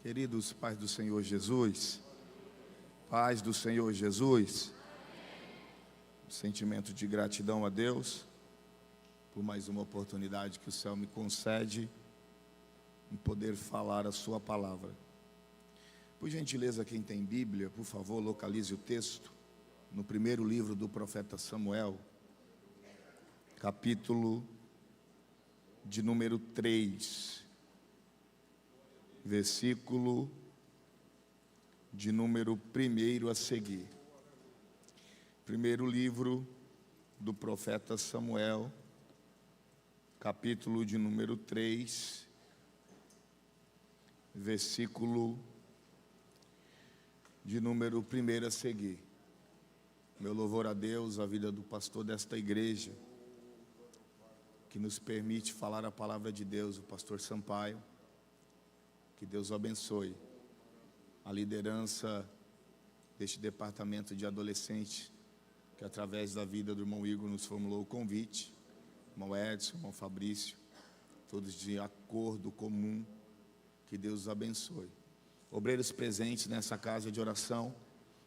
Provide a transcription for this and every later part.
Queridos pais do Senhor Jesus, paz do Senhor Jesus, um sentimento de gratidão a Deus por mais uma oportunidade que o céu me concede em poder falar a sua palavra. Por gentileza, quem tem Bíblia, por favor, localize o texto no primeiro livro do profeta Samuel, capítulo de número 3, versículo de número 1 a seguir. Primeiro livro do profeta Samuel, capítulo de número 3, versículo de número 1 a seguir. Meu louvor a Deus, a vida do pastor desta igreja, que nos permite falar a palavra de Deus, o pastor Sampaio. Que Deus o abençoe. A liderança deste departamento de adolescentes, que através da vida do irmão Igor nos formulou o convite, irmão Edson, irmão Fabrício, todos de acordo comum, que Deus os abençoe. Obreiros presentes nessa casa de oração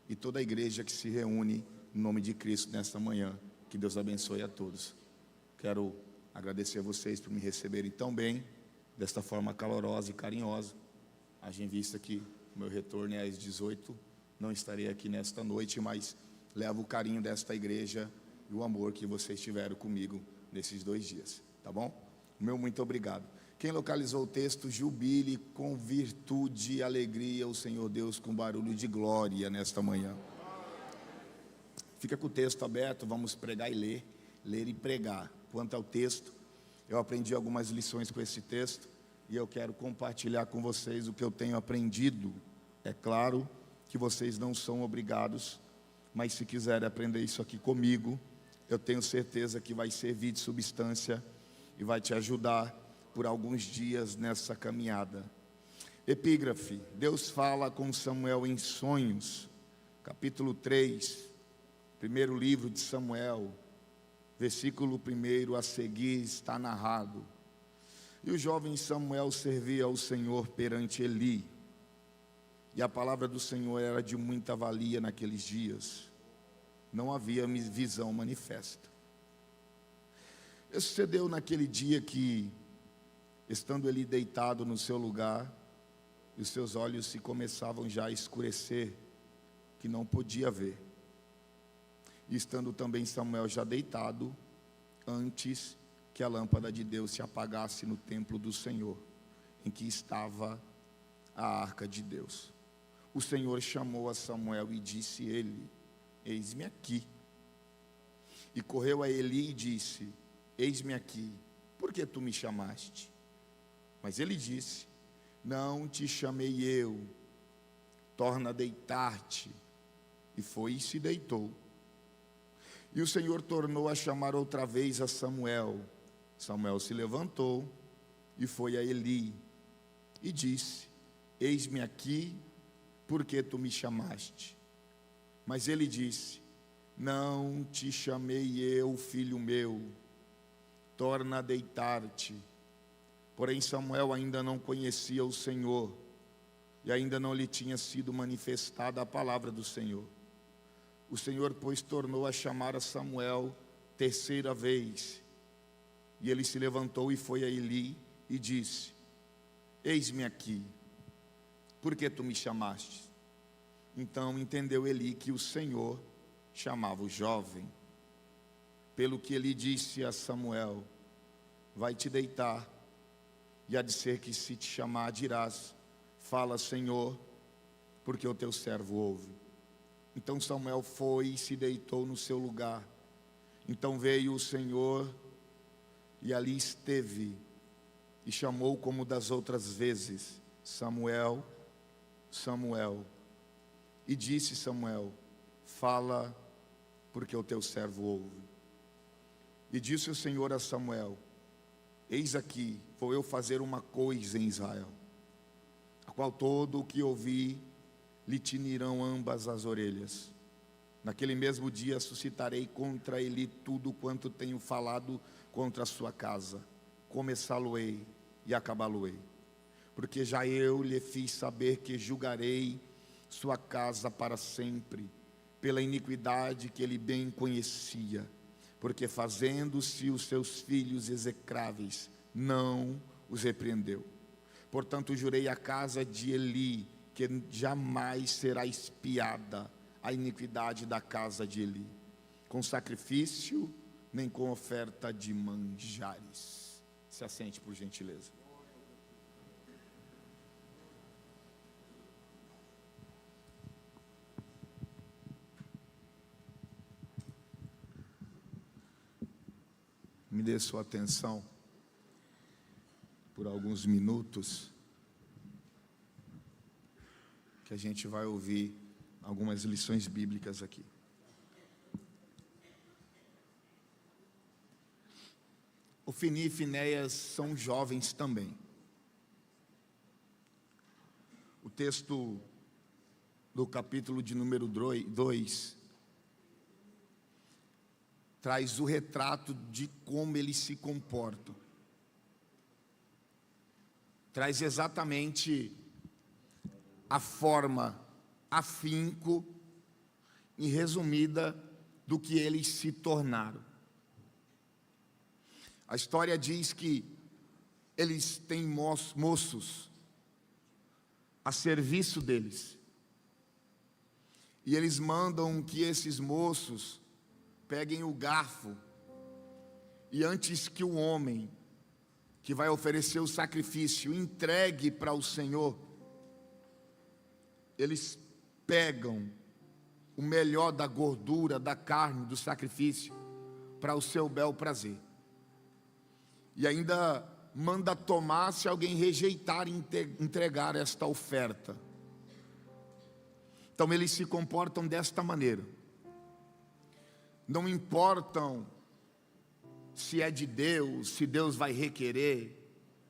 e toda a igreja que se reúne em nome de Cristo nesta manhã, que Deus abençoe a todos. Quero agradecer a vocês por me receberem tão bem, desta forma calorosa e carinhosa. Haja em vista que o meu retorno é às 18, não estarei aqui nesta noite, mas levo o carinho desta igreja e o amor que vocês tiveram comigo nesses 2 dias, tá bom? Meu muito obrigado. Quem localizou o texto, jubile com virtude e alegria o Senhor Deus com barulho de glória nesta manhã. Fica com o texto aberto, vamos pregar e ler e pregar. Quanto ao texto, eu aprendi algumas lições com esse texto e eu quero compartilhar com vocês o que eu tenho aprendido. É claro que vocês não são obrigados, mas se quiserem aprender isso aqui comigo, eu tenho certeza que vai servir de substância e vai te ajudar por alguns dias nessa caminhada. Epígrafe: Deus fala com Samuel em sonhos. Capítulo 3, primeiro livro de Samuel, versículo 1 a seguir está narrado. E o jovem Samuel servia ao Senhor perante Eli, e a palavra do Senhor era de muita valia naqueles dias. Não havia visão manifesta. E sucedeu naquele dia que, estando Eli deitado no seu lugar, e os seus olhos se começavam já a escurecer, que não podia ver. E estando também Samuel já deitado, antes que a lâmpada de Deus se apagasse no templo do Senhor, em que estava a arca de Deus. O Senhor chamou a Samuel e disse ele: eis-me aqui. E correu a Eli e disse: eis-me aqui, por que tu me chamaste? Mas ele disse: não te chamei eu, torna a deitar-te. E foi e se deitou. E o Senhor tornou a chamar outra vez a Samuel. Samuel se levantou e foi a Eli e disse: eis-me aqui, porque tu me chamaste? Mas ele disse: não te chamei eu, filho meu, torna a deitar-te. Porém Samuel ainda não conhecia o Senhor, e ainda não lhe tinha sido manifestada a palavra do Senhor. O Senhor, pois, tornou a chamar a Samuel terceira vez. E ele se levantou e foi a Eli e disse: eis-me aqui, por que tu me chamaste? Então entendeu Eli que o Senhor chamava o jovem. Pelo que Eli disse a Samuel: vai te deitar, e há de ser que se te chamar dirás: fala, Senhor, porque o teu servo ouve. Então Samuel foi e se deitou no seu lugar. Então veio o Senhor e ali esteve, e chamou como das outras vezes: Samuel, Samuel. E disse Samuel: fala, porque o teu servo ouve. E disse o Senhor a Samuel: eis aqui, vou eu fazer uma coisa em Israel, a qual todo o que ouvir lhe tinirão ambas as orelhas. Naquele mesmo dia suscitarei contra ele tudo quanto tenho falado contra a sua casa. Começá-lo-ei e acabá-lo-ei. porque já eu lhe fiz saber que julgarei sua casa para sempre, pela iniquidade que ele bem conhecia, porque fazendo-se os seus filhos execráveis, não os repreendeu. Portanto, jurei à casa de Eli, que jamais será expiada a iniquidade da casa de Eli, com sacrifício, nem com oferta de manjares. Se assente, por gentileza. Me dê sua atenção por alguns minutos, que a gente vai ouvir algumas lições bíblicas aqui. Ofni e Finéias são jovens também. O texto do capítulo de número 2 traz o retrato de como eles se comportam. Traz exatamente a forma, afinco e resumida do que eles se tornaram. A história diz que eles têm moços a serviço deles. E eles mandam que esses moços peguem o garfo e antes que o homem que vai oferecer o sacrifício entregue para o Senhor, eles pegam o melhor da gordura, da carne, do sacrifício, para o seu bel prazer. E ainda manda tomar se alguém rejeitar e entregar esta oferta. Então eles se comportam desta maneira. Não importam se é de Deus, se Deus vai requerer,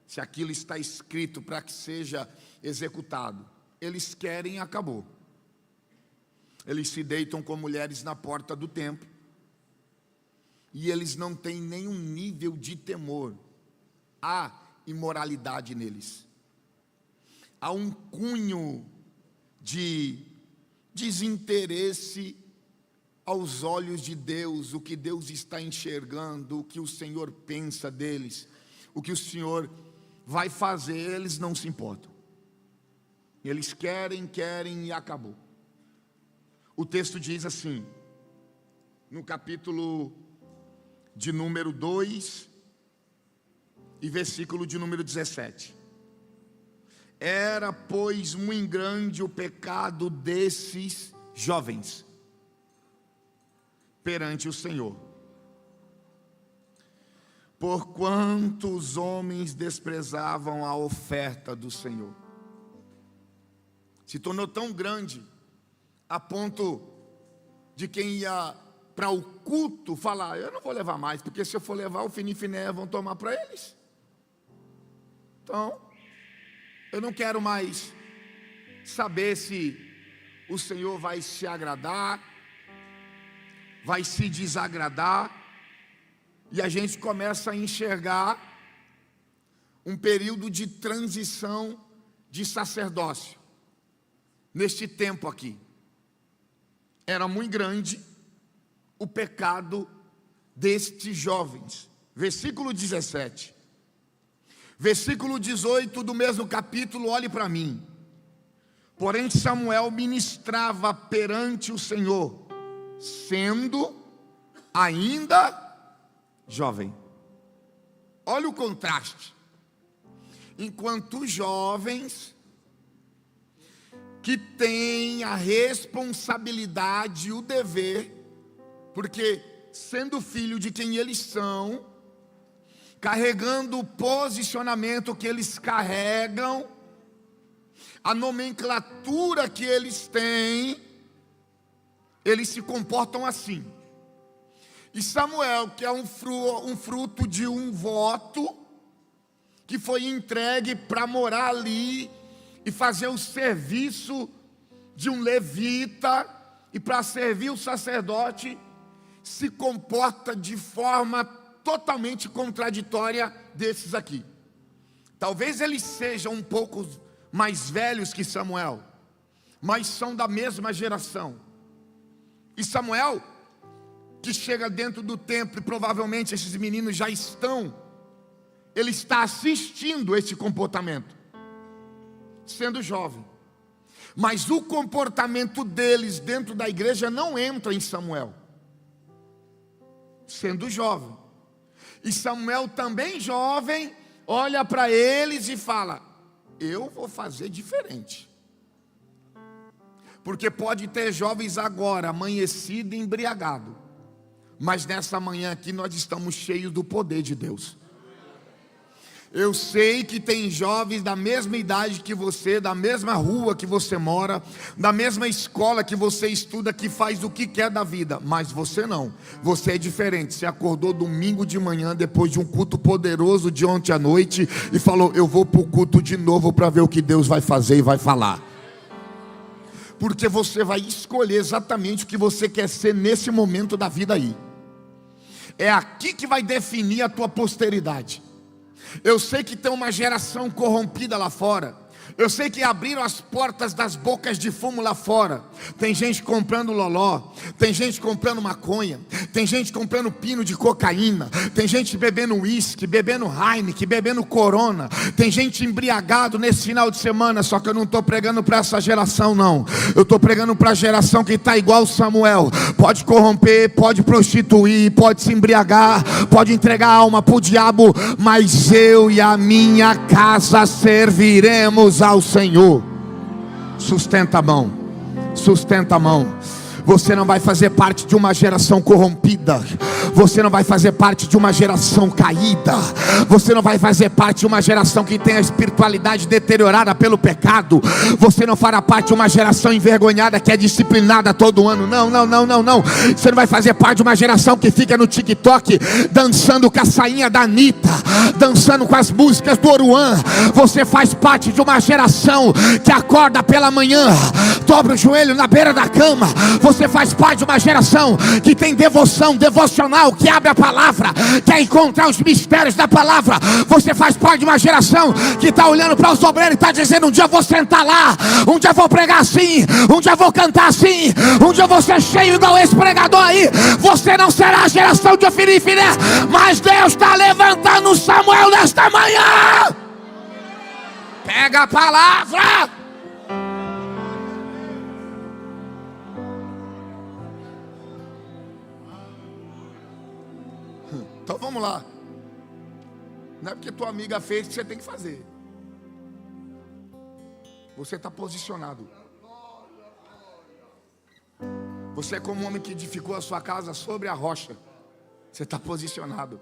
se aquilo está escrito para que seja executado. Eles querem e acabou. Eles se deitam com mulheres na porta do templo. E eles não têm nenhum nível de temor. Há imoralidade neles. Há um cunho de desinteresse aos olhos de Deus, o que Deus está enxergando, o que o Senhor pensa deles, o que o Senhor vai fazer, eles não se importam. Eles querem e acabou. O texto diz assim, no capítulo de número 2 e versículo de número 17. Era, pois, muito grande o pecado desses jovens perante o Senhor, porquanto os homens desprezavam a oferta do Senhor. Se tornou tão grande a ponto de quem ia para o culto falar: eu não vou levar mais, porque se eu for levar, o Ofni e Finéias vão tomar para eles. Então, eu não quero mais saber se o Senhor vai se agradar, vai se desagradar. E a gente começa a enxergar um período de transição de sacerdócio neste tempo aqui. Era muito grande o pecado destes jovens. Versículo 17. Versículo 18 do mesmo capítulo, olhe para mim. Porém Samuel ministrava perante o Senhor, sendo ainda jovem. Olha o contraste. Enquanto os jovens que têm a responsabilidade e o dever, porque sendo filho de quem eles são, carregando o posicionamento que eles carregam, a nomenclatura que eles têm, eles se comportam assim. E Samuel, que é um fruto de um voto, que foi entregue para morar ali e fazer o serviço de um levita e para servir o sacerdote, se comporta de forma totalmente contraditória desses aqui. Talvez eles sejam um pouco mais velhos que Samuel, mas são da mesma geração. E Samuel, que chega dentro do templo, e provavelmente esses meninos já estão, ele está assistindo esse comportamento, sendo jovem. Mas o comportamento deles dentro da igreja não entra em Samuel, sendo jovem. E Samuel também jovem, olha para eles e fala: eu vou fazer diferente. Porque pode ter jovens agora amanhecido e embriagado, mas nessa manhã aqui nós estamos cheios do poder de Deus. Eu sei que tem jovens da mesma idade que você, da mesma rua que você mora, da mesma escola que você estuda, que faz o que quer da vida, mas você não, você é diferente. Você acordou domingo de manhã, depois de um culto poderoso de ontem à noite, e falou: eu vou para o culto de novo para ver o que Deus vai fazer e vai falar. Porque você vai escolher exatamente o que você quer ser nesse momento da vida aí. É aqui que vai definir a tua posteridade. Eu sei que tem uma geração corrompida lá fora. Eu sei que abriram as portas das bocas de fumo lá fora. Tem gente comprando loló, tem gente comprando maconha, tem gente comprando pino de cocaína, tem gente bebendo uísque, bebendo Heineken, bebendo Corona, tem gente embriagado nesse final de semana. Só que eu não estou pregando para essa geração não. Eu estou pregando para a geração que está igual Samuel. Pode corromper, pode prostituir, pode se embriagar, pode entregar a alma para o diabo, mas eu e a minha casa serviremos ao Senhor. Sustenta a mão, sustenta a mão. Você não vai fazer parte de uma geração corrompida. Você não vai fazer parte de uma geração caída. Você não vai fazer parte de uma geração que tem a espiritualidade deteriorada pelo pecado. Você não fará parte de uma geração envergonhada que é disciplinada todo ano. Não, não, não, não, não. Você não vai fazer parte de uma geração que fica no TikTok dançando com a sainha da Anitta, dançando com as músicas do Oruan. Você faz parte de uma geração que acorda pela manhã, dobra o joelho na beira da cama. Você faz parte de uma geração que tem devoção, devocional, que abre a palavra, quer encontrar os mistérios da palavra. Você faz parte de uma geração que está olhando para os obreiros e está dizendo: um dia eu vou sentar lá, um dia eu vou pregar assim, um dia eu vou cantar assim, um dia eu vou ser cheio igual esse pregador aí. Você não será a geração de Ofni e Finé, mas Deus está levantando Samuel nesta manhã. Pega a palavra. Então vamos lá. Não é porque tua amiga fez que você tem que fazer. Você está posicionado. Você é como um homem que edificou a sua casa sobre a rocha. Você está posicionado.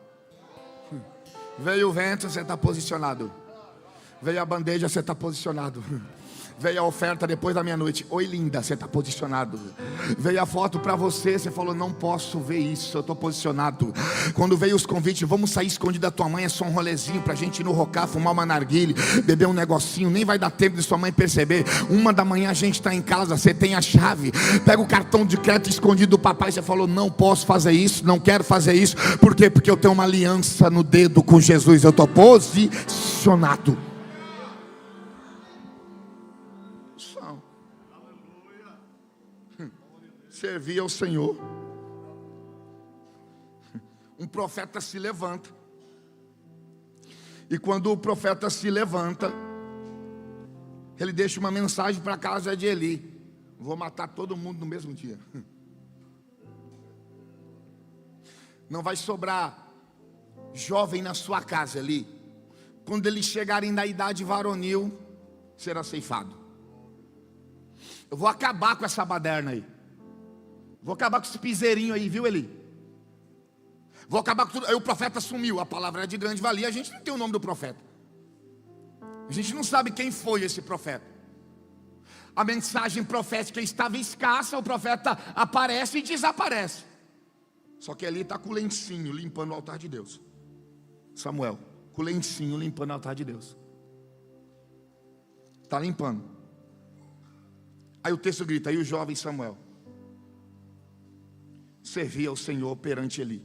Veio o vento, você está posicionado. Veio a bandeja, você está posicionado. Veio a oferta depois da meia-noite: oi linda, você está posicionado. Veio a foto para você, você falou: não posso ver isso, eu estou posicionado. Quando veio os convites: vamos sair escondido da tua mãe, é só um rolezinho para a gente ir no rocar, fumar uma narguile, beber um negocinho, nem vai dar tempo de sua mãe perceber. 1h a gente está em casa, você tem a chave, pega o cartão de crédito escondido do papai. Você falou: não posso fazer isso, não quero fazer isso. Por quê? Porque eu tenho uma aliança no dedo com Jesus, eu estou posicionado. Servir ao Senhor. Um profeta se levanta, e quando o profeta se levanta, ele deixa uma mensagem para a casa de Eli: vou matar todo mundo no mesmo dia. Não vai sobrar jovem na sua casa, Eli. Quando eles chegarem na idade varonil, será ceifado. Eu vou acabar com essa baderna aí. Vou acabar com esse piseirinho aí, viu, Eli? Vou acabar com tudo. Aí o profeta sumiu. A palavra é de grande valia. A gente não tem o nome do profeta. A gente não sabe quem foi esse profeta. A mensagem profética estava escassa. O profeta aparece e desaparece. Só que Eli está com o lencinho limpando o altar de Deus. Samuel, com o lencinho limpando o altar de Deus. Está limpando. Aí o texto grita: aí o jovem Samuel servia ao Senhor perante Eli.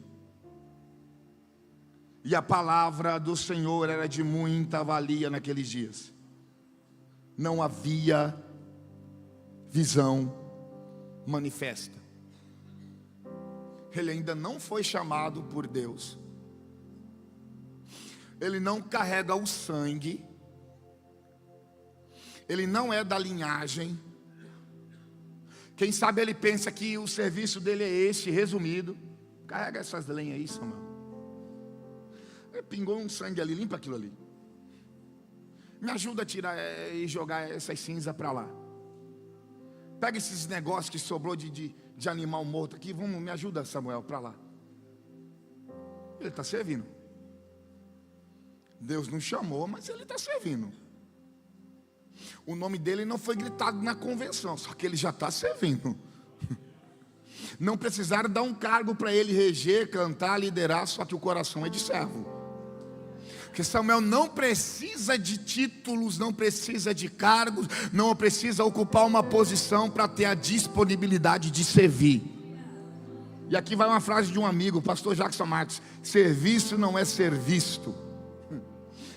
E a palavra do Senhor era de muita valia naqueles dias. Não havia visão manifesta. Ele ainda não foi chamado por Deus. Ele não carrega o sangue. Ele não é da linhagem. Quem sabe ele pensa que o serviço dele é esse, resumido. Carrega essas lenhas aí, Samuel. Pingou um sangue ali, limpa aquilo ali. Me ajuda a tirar e jogar essas cinzas para lá. Pega esses negócios que sobrou de animal morto aqui. Vamos, me ajuda, Samuel, para lá. Ele está servindo. Deus não chamou, mas ele está servindo. O nome dele não foi gritado na convenção, só que ele já está servindo. Não precisaram dar um cargo para ele reger, cantar, liderar, só que o coração é de servo. Porque Samuel não precisa de títulos, não precisa de cargos, não precisa ocupar uma posição para ter a disponibilidade de servir. E aqui vai uma frase de um amigo, o pastor Jackson Marques: serviço não é ser visto.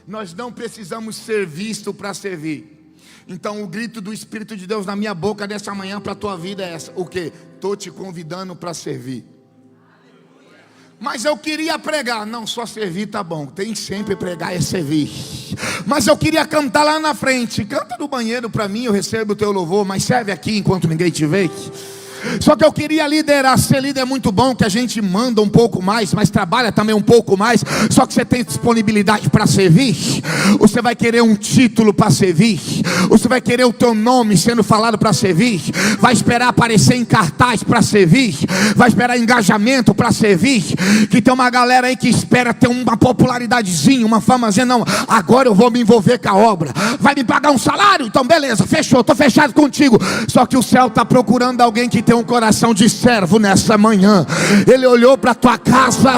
Nós não precisamos ser visto para servir. Então o grito do Espírito de Deus na minha boca nessa manhã para a tua vida é essa: o quê? Estou te convidando para servir. Mas eu queria pregar. Não, só servir tá bom. Tem sempre pregar e servir. Mas eu queria cantar lá na frente. Canta no banheiro para mim, eu recebo o teu louvor. Mas serve aqui enquanto ninguém te vê. Só que eu queria liderar. Ser líder é muito bom, que a gente manda um pouco mais, mas trabalha também um pouco mais. Só que você tem disponibilidade para servir. Você vai querer um título para servir. Você vai querer o teu nome sendo falado para servir. Vai esperar aparecer em cartaz para servir. Vai esperar engajamento para servir. Que tem uma galera aí que espera ter uma popularidadezinha, uma famazinha. Não, agora eu vou me envolver com a obra. Vai me pagar um salário? Então beleza, fechou, estou fechado contigo. Só que o céu está procurando alguém que tem um coração de servo nessa manhã. Ele olhou para tua casa,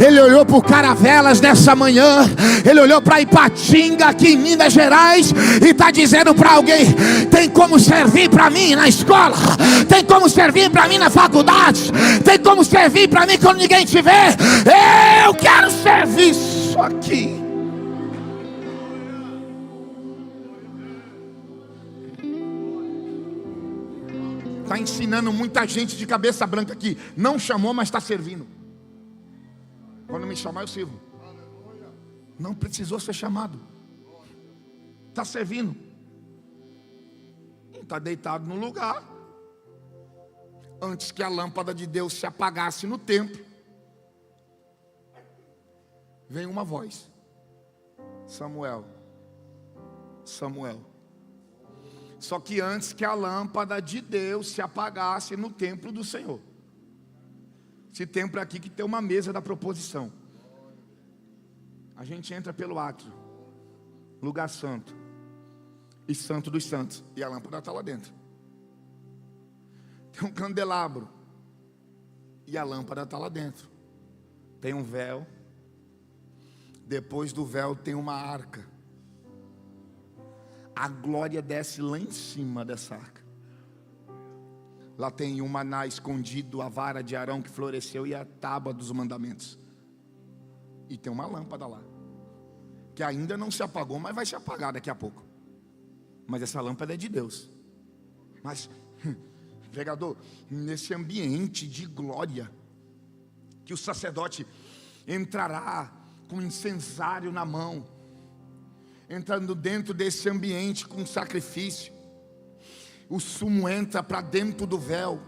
ele olhou para o Caravelas nessa manhã, ele olhou para Ipatinga aqui em Minas Gerais e está dizendo para alguém: tem como servir para mim na escola, tem como servir para mim na faculdade, tem como servir para mim quando ninguém te vê. Eu quero servir isso aqui. Está ensinando muita gente de cabeça branca aqui. Não chamou, mas está servindo. Quando me chamar, eu sirvo. Não precisou ser chamado. Está servindo. Está deitado no lugar. Antes que a lâmpada de Deus se apagasse no templo, vem uma voz: Samuel, Samuel. Só que antes que a lâmpada de Deus se apagasse no templo do Senhor. Esse templo aqui que tem uma mesa da proposição. A gente entra pelo átrio, lugar santo e santo dos santos, e a lâmpada está lá dentro. Tem um candelabro e a lâmpada está lá dentro. Tem um véu. Depois do véu tem uma arca. A glória desce lá em cima dessa arca. Lá tem o maná escondido, a vara de Arão que floresceu e a tábua dos mandamentos. E tem uma lâmpada lá, que ainda não se apagou, mas vai se apagar daqui a pouco. Mas essa lâmpada é de Deus. Mas, pregador, nesse ambiente de glória, que o sacerdote entrará com incensário na mão, entrando dentro desse ambiente com sacrifício. O sumo entra para dentro do véu.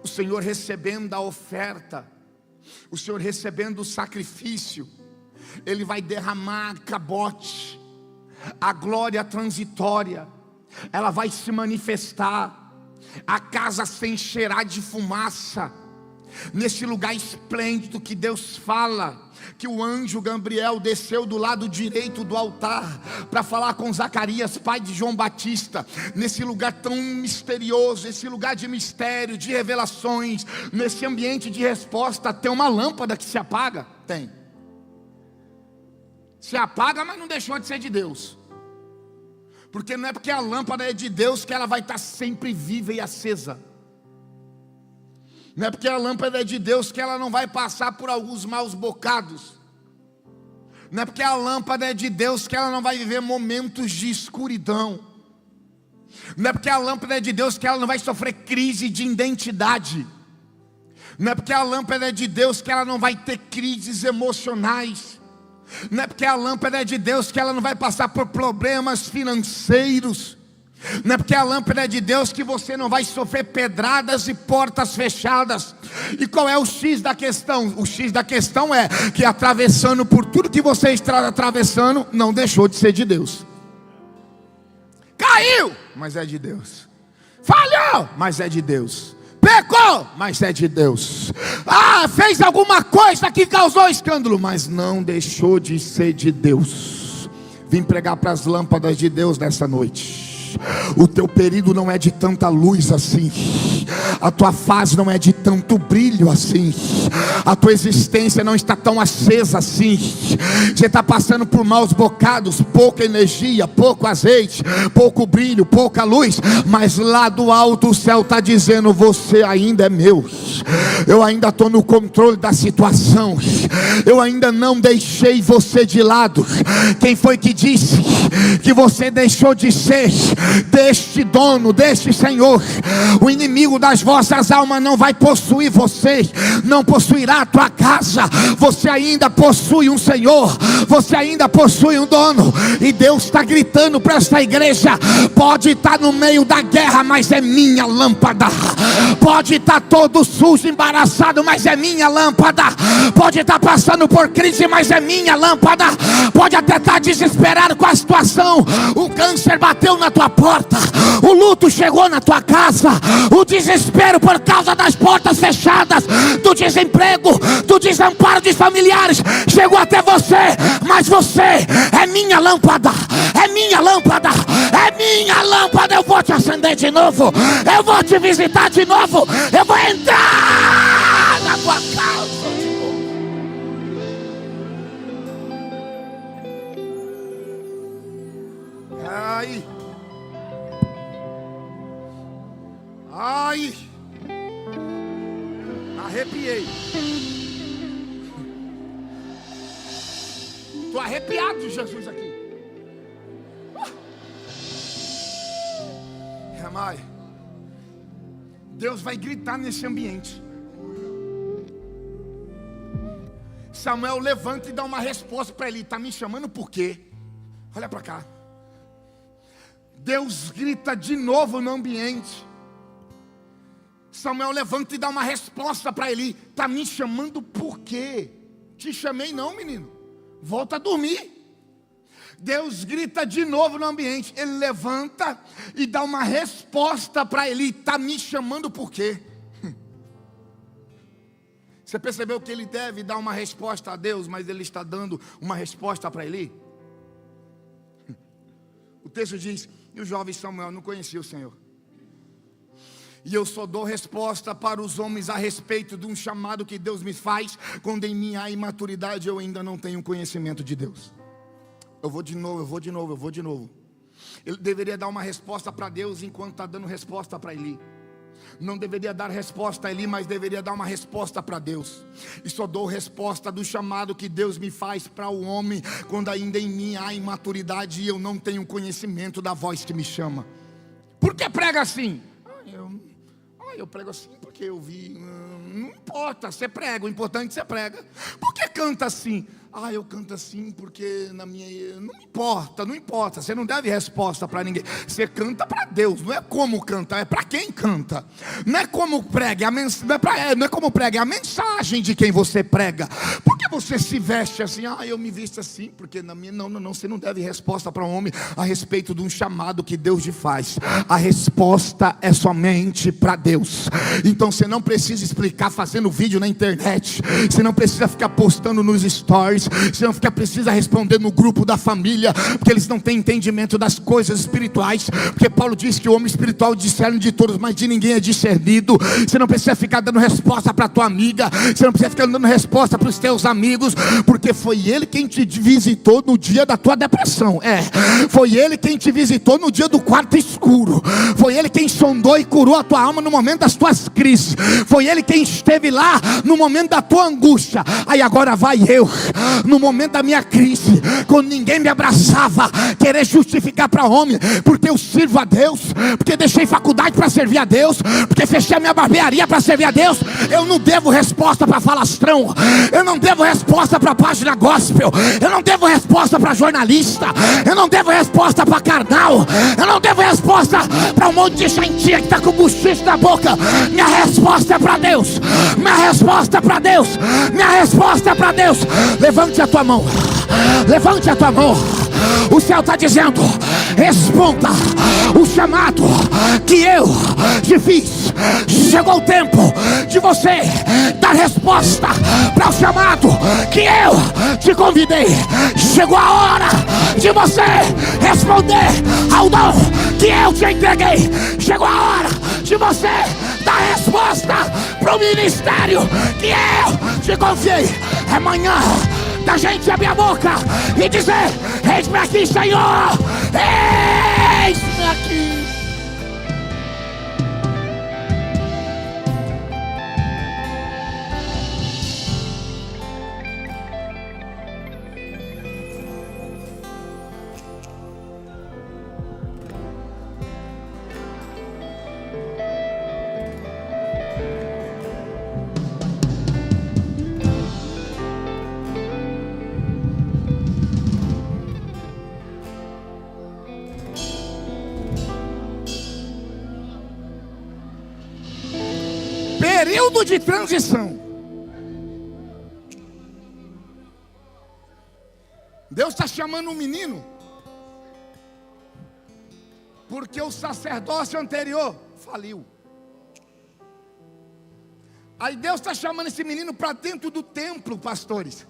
O Senhor recebendo a oferta, o Senhor recebendo o sacrifício, Ele vai derramar cabote. A glória transitória, ela vai se manifestar. A casa se encherá de fumaça. Nesse lugar esplêndido que Deus fala, que o anjo Gabriel desceu do lado direito do altar para falar com Zacarias, pai de João Batista. Nesse lugar tão misterioso, esse lugar de mistério, de revelações, nesse ambiente de resposta, tem uma lâmpada que se apaga? Tem. Se apaga, mas não deixou de ser de Deus. Porque não é porque a lâmpada é de Deus que ela vai estar sempre viva e acesa. Não é porque a lâmpada é de Deus que ela não vai passar por alguns maus bocados. Não é porque a lâmpada é de Deus que ela não vai viver momentos de escuridão. Não é porque a lâmpada é de Deus que ela não vai sofrer crise de identidade. Não é porque a lâmpada é de Deus que ela não vai ter crises emocionais. Não é porque a lâmpada é de Deus que ela não vai passar por problemas financeiros. Não é porque a lâmpada é de Deus que você não vai sofrer pedradas e portas fechadas. E qual é o X da questão? O X da questão é que atravessando por tudo que você está atravessando, não deixou de ser de Deus. Caiu, mas é de Deus. Falhou, mas é de Deus. Pecou, mas é de Deus. Fez alguma coisa que causou escândalo, mas não deixou de ser de Deus. Vim pregar para as lâmpadas de Deus nessa noite. O teu período não é de tanta luz assim. A tua fase não é de tanto brilho assim. A tua existência não está tão acesa assim. Você está passando por maus bocados, pouca energia, pouco azeite, pouco brilho, pouca luz. Mas lá do alto o céu está dizendo: você ainda é meu. Eu ainda estou no controle da situação. Eu ainda não deixei você de lado. Quem foi que disse que você deixou de ser deste dono, deste Senhor? O inimigo das vossas almas não vai possuir você, não possuirá a tua casa. Você ainda possui um Senhor, você ainda possui um dono. E Deus está gritando para esta igreja: pode estar no meio da guerra, mas é minha lâmpada. Pode estar todo sujo, embaraçado, mas é minha lâmpada. Pode estar passando por crise, mas é minha lâmpada. Pode até estar desesperado com a situação. O câncer bateu na tua porta, o luto chegou na tua casa, o desespero por causa das portas fechadas, do desemprego, do desamparo de familiares chegou até você. Mas você é minha lâmpada, é minha lâmpada, é minha lâmpada. Eu vou te acender de novo, eu vou te visitar de novo, eu vou entrar na tua casa. Ai, arrepiei. Estou arrepiado de Jesus aqui. Amai, Deus vai gritar nesse ambiente. Samuel levanta e dá uma resposta para ele. Está me chamando por quê? Olha para cá. Deus grita de novo no ambiente. Samuel levanta e dá uma resposta para Eli. Está me chamando por quê? Te chamei não, menino. Volta a dormir. Deus grita de novo no ambiente. Ele levanta e dá uma resposta para Eli. Está me chamando por quê? Você percebeu que ele deve dar uma resposta a Deus, mas ele está dando uma resposta para Eli? O texto diz: e o jovem Samuel não conhecia o Senhor. E eu só dou resposta para os homens a respeito de um chamado que Deus me faz, quando em minha imaturidade eu ainda não tenho conhecimento de Deus. Eu vou de novo. Ele deveria dar uma resposta para Deus enquanto está dando resposta para Eli. Não deveria dar resposta a Eli, mas deveria dar uma resposta para Deus. E só dou resposta do chamado que Deus me faz para o homem, quando ainda em mim há imaturidade e eu não tenho conhecimento da voz que me chama. Por que prega assim? Eu prego assim porque eu vi. Não importa, você prega, o importante é que você prega. Por que canta assim? Eu canto assim porque na minha... Não importa, você não deve resposta para ninguém. Você canta para Deus, não é como cantar, é para quem canta. Não é como prega, não é como prega, é a mensagem de quem você prega. Por que você se veste assim? Eu me visto assim porque na minha... Não, você não deve resposta para um homem a respeito de um chamado que Deus te faz. A resposta é somente para Deus. Então você não precisa explicar fazendo vídeo na internet. Você não precisa ficar postando nos stories. Você não precisa responder no grupo da família, porque eles não têm entendimento das coisas espirituais. Porque Paulo diz que o homem espiritual discerne de todos, mas de ninguém é discernido. Você não precisa ficar dando resposta para tua amiga. Você não precisa ficar dando resposta para os teus amigos, porque foi ele quem te visitou no dia da tua depressão. Foi ele quem te visitou no dia do quarto escuro. Foi ele quem sondou e curou a tua alma no momento das tuas crises. Foi Ele quem esteve lá no momento da tua angústia. Aí agora vai eu, no momento da minha crise, quando ninguém me abraçava, querer justificar para homem, porque eu sirvo a Deus, porque deixei faculdade para servir a Deus, porque fechei a minha barbearia para servir a Deus. Eu não devo resposta para falastrão, eu não devo resposta para página gospel, eu não devo resposta para jornalista, eu não devo resposta para carnal, eu não devo resposta para um monte de gentinha que está com o buchicho na boca. Minha resposta é para Deus, minha resposta é para Deus, minha resposta é para Deus. Levante a tua mão, levante a tua mão. O céu está dizendo: responda o chamado que eu te fiz. Chegou o tempo de você dar resposta para o chamado que eu te convidei. Chegou a hora de você responder ao dom que eu te entreguei. Chegou a hora de você dar resposta para o ministério que eu te confiei. É manhã da gente abrir a boca e dizer: eis-me aqui, Senhor, eis-me aqui. Período de transição. Deus está chamando um menino, porque o sacerdócio anterior faliu. Aí Deus está chamando esse menino para dentro do templo, pastores.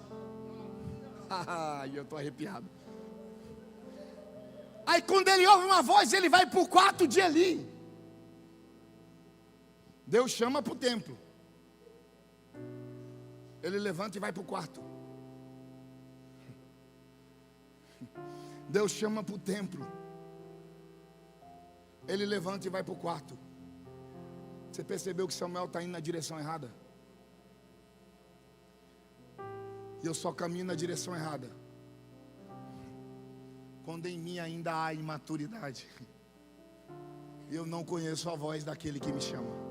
Eu estou arrepiado. Aí quando ele ouve uma voz, ele vai para o quarto de Eli. Deus chama para o templo. Ele levanta e vai para o quarto. Deus chama para o templo. Ele levanta e vai para o quarto. Você percebeu que Samuel está indo na direção errada? E eu só caminho na direção errada quando em mim ainda há imaturidade. Eu não conheço a voz daquele que me chama.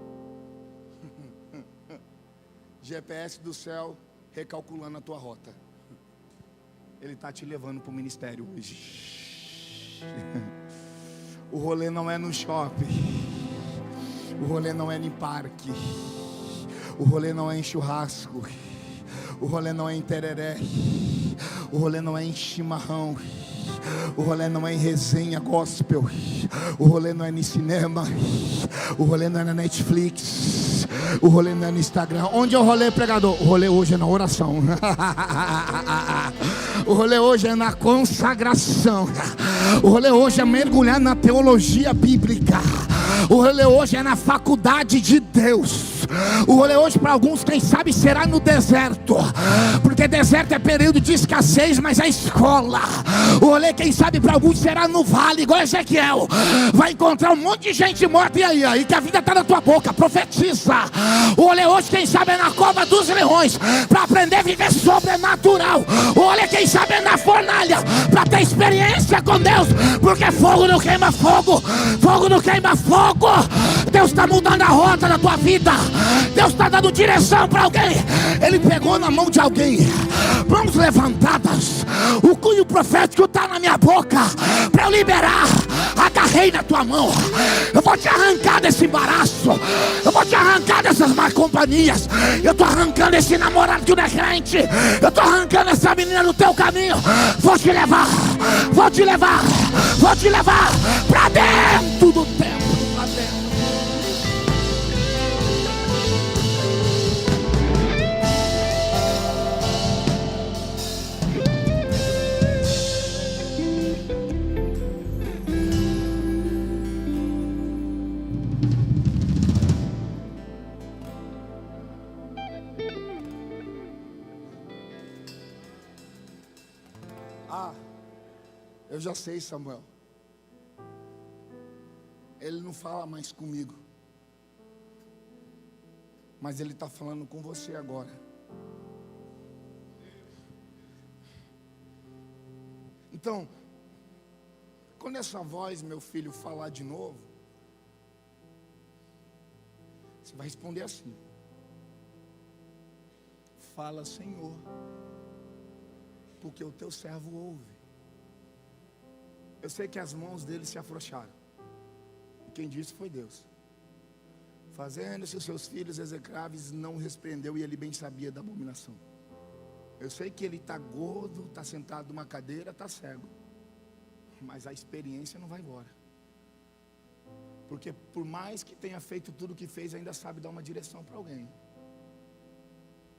GPS do céu recalculando a tua rota. Ele está te levando para o ministério hoje. O rolê não é no shopping. O rolê não é em parque. O rolê não é em churrasco. O rolê não é em tereré. O rolê não é em chimarrão. O rolê não é em resenha gospel. O rolê não é no cinema. O rolê não é na Netflix. O rolê não é no Instagram. Onde é o rolê, pregador? O rolê hoje é na oração. O rolê hoje é na consagração. O rolê hoje é mergulhar na teologia bíblica. O rolê hoje é na faculdade de Deus. O rolê hoje para alguns, quem sabe, será no deserto, porque deserto é período de escassez, mas é escola. O rolê, quem sabe, para alguns será no vale, igual Ezequiel. Vai encontrar um monte de gente morta. E aí que a vida está na tua boca, profetiza. O rolê hoje, quem sabe, é na cova dos leões, para aprender a viver sobrenatural. O rolê, quem sabe, é na fornalha, para ter experiência com Deus, porque fogo não queima fogo, fogo não queima fogo. Deus está mudando a rota da tua vida. Deus está dando direção para alguém. Ele pegou na mão de alguém. Mãos levantadas. O cunho profético está na minha boca para eu liberar. Agarrei na tua mão. Eu vou te arrancar desse embaraço. Eu vou te arrancar dessas más companhias. Eu estou arrancando esse namorado que não é crente. Eu estou arrancando essa menina no teu caminho. Vou te levar. Vou te levar. Vou te levar para dentro do templo. Para dentro. Eu já sei, Samuel. Ele não fala mais comigo, mas Ele está falando com você agora. Então, quando essa voz, meu filho, falar de novo, você vai responder assim: fala, Senhor, porque o teu servo ouve. Eu sei que as mãos dele se afrouxaram. Quem disse foi Deus. Fazendo-se os seus filhos execráveis, não repreendeu, e ele bem sabia da abominação. Eu sei que ele está gordo, está sentado numa cadeira, está cego, mas a experiência não vai embora. Porque por mais que tenha feito tudo o que fez, ainda sabe dar uma direção para alguém.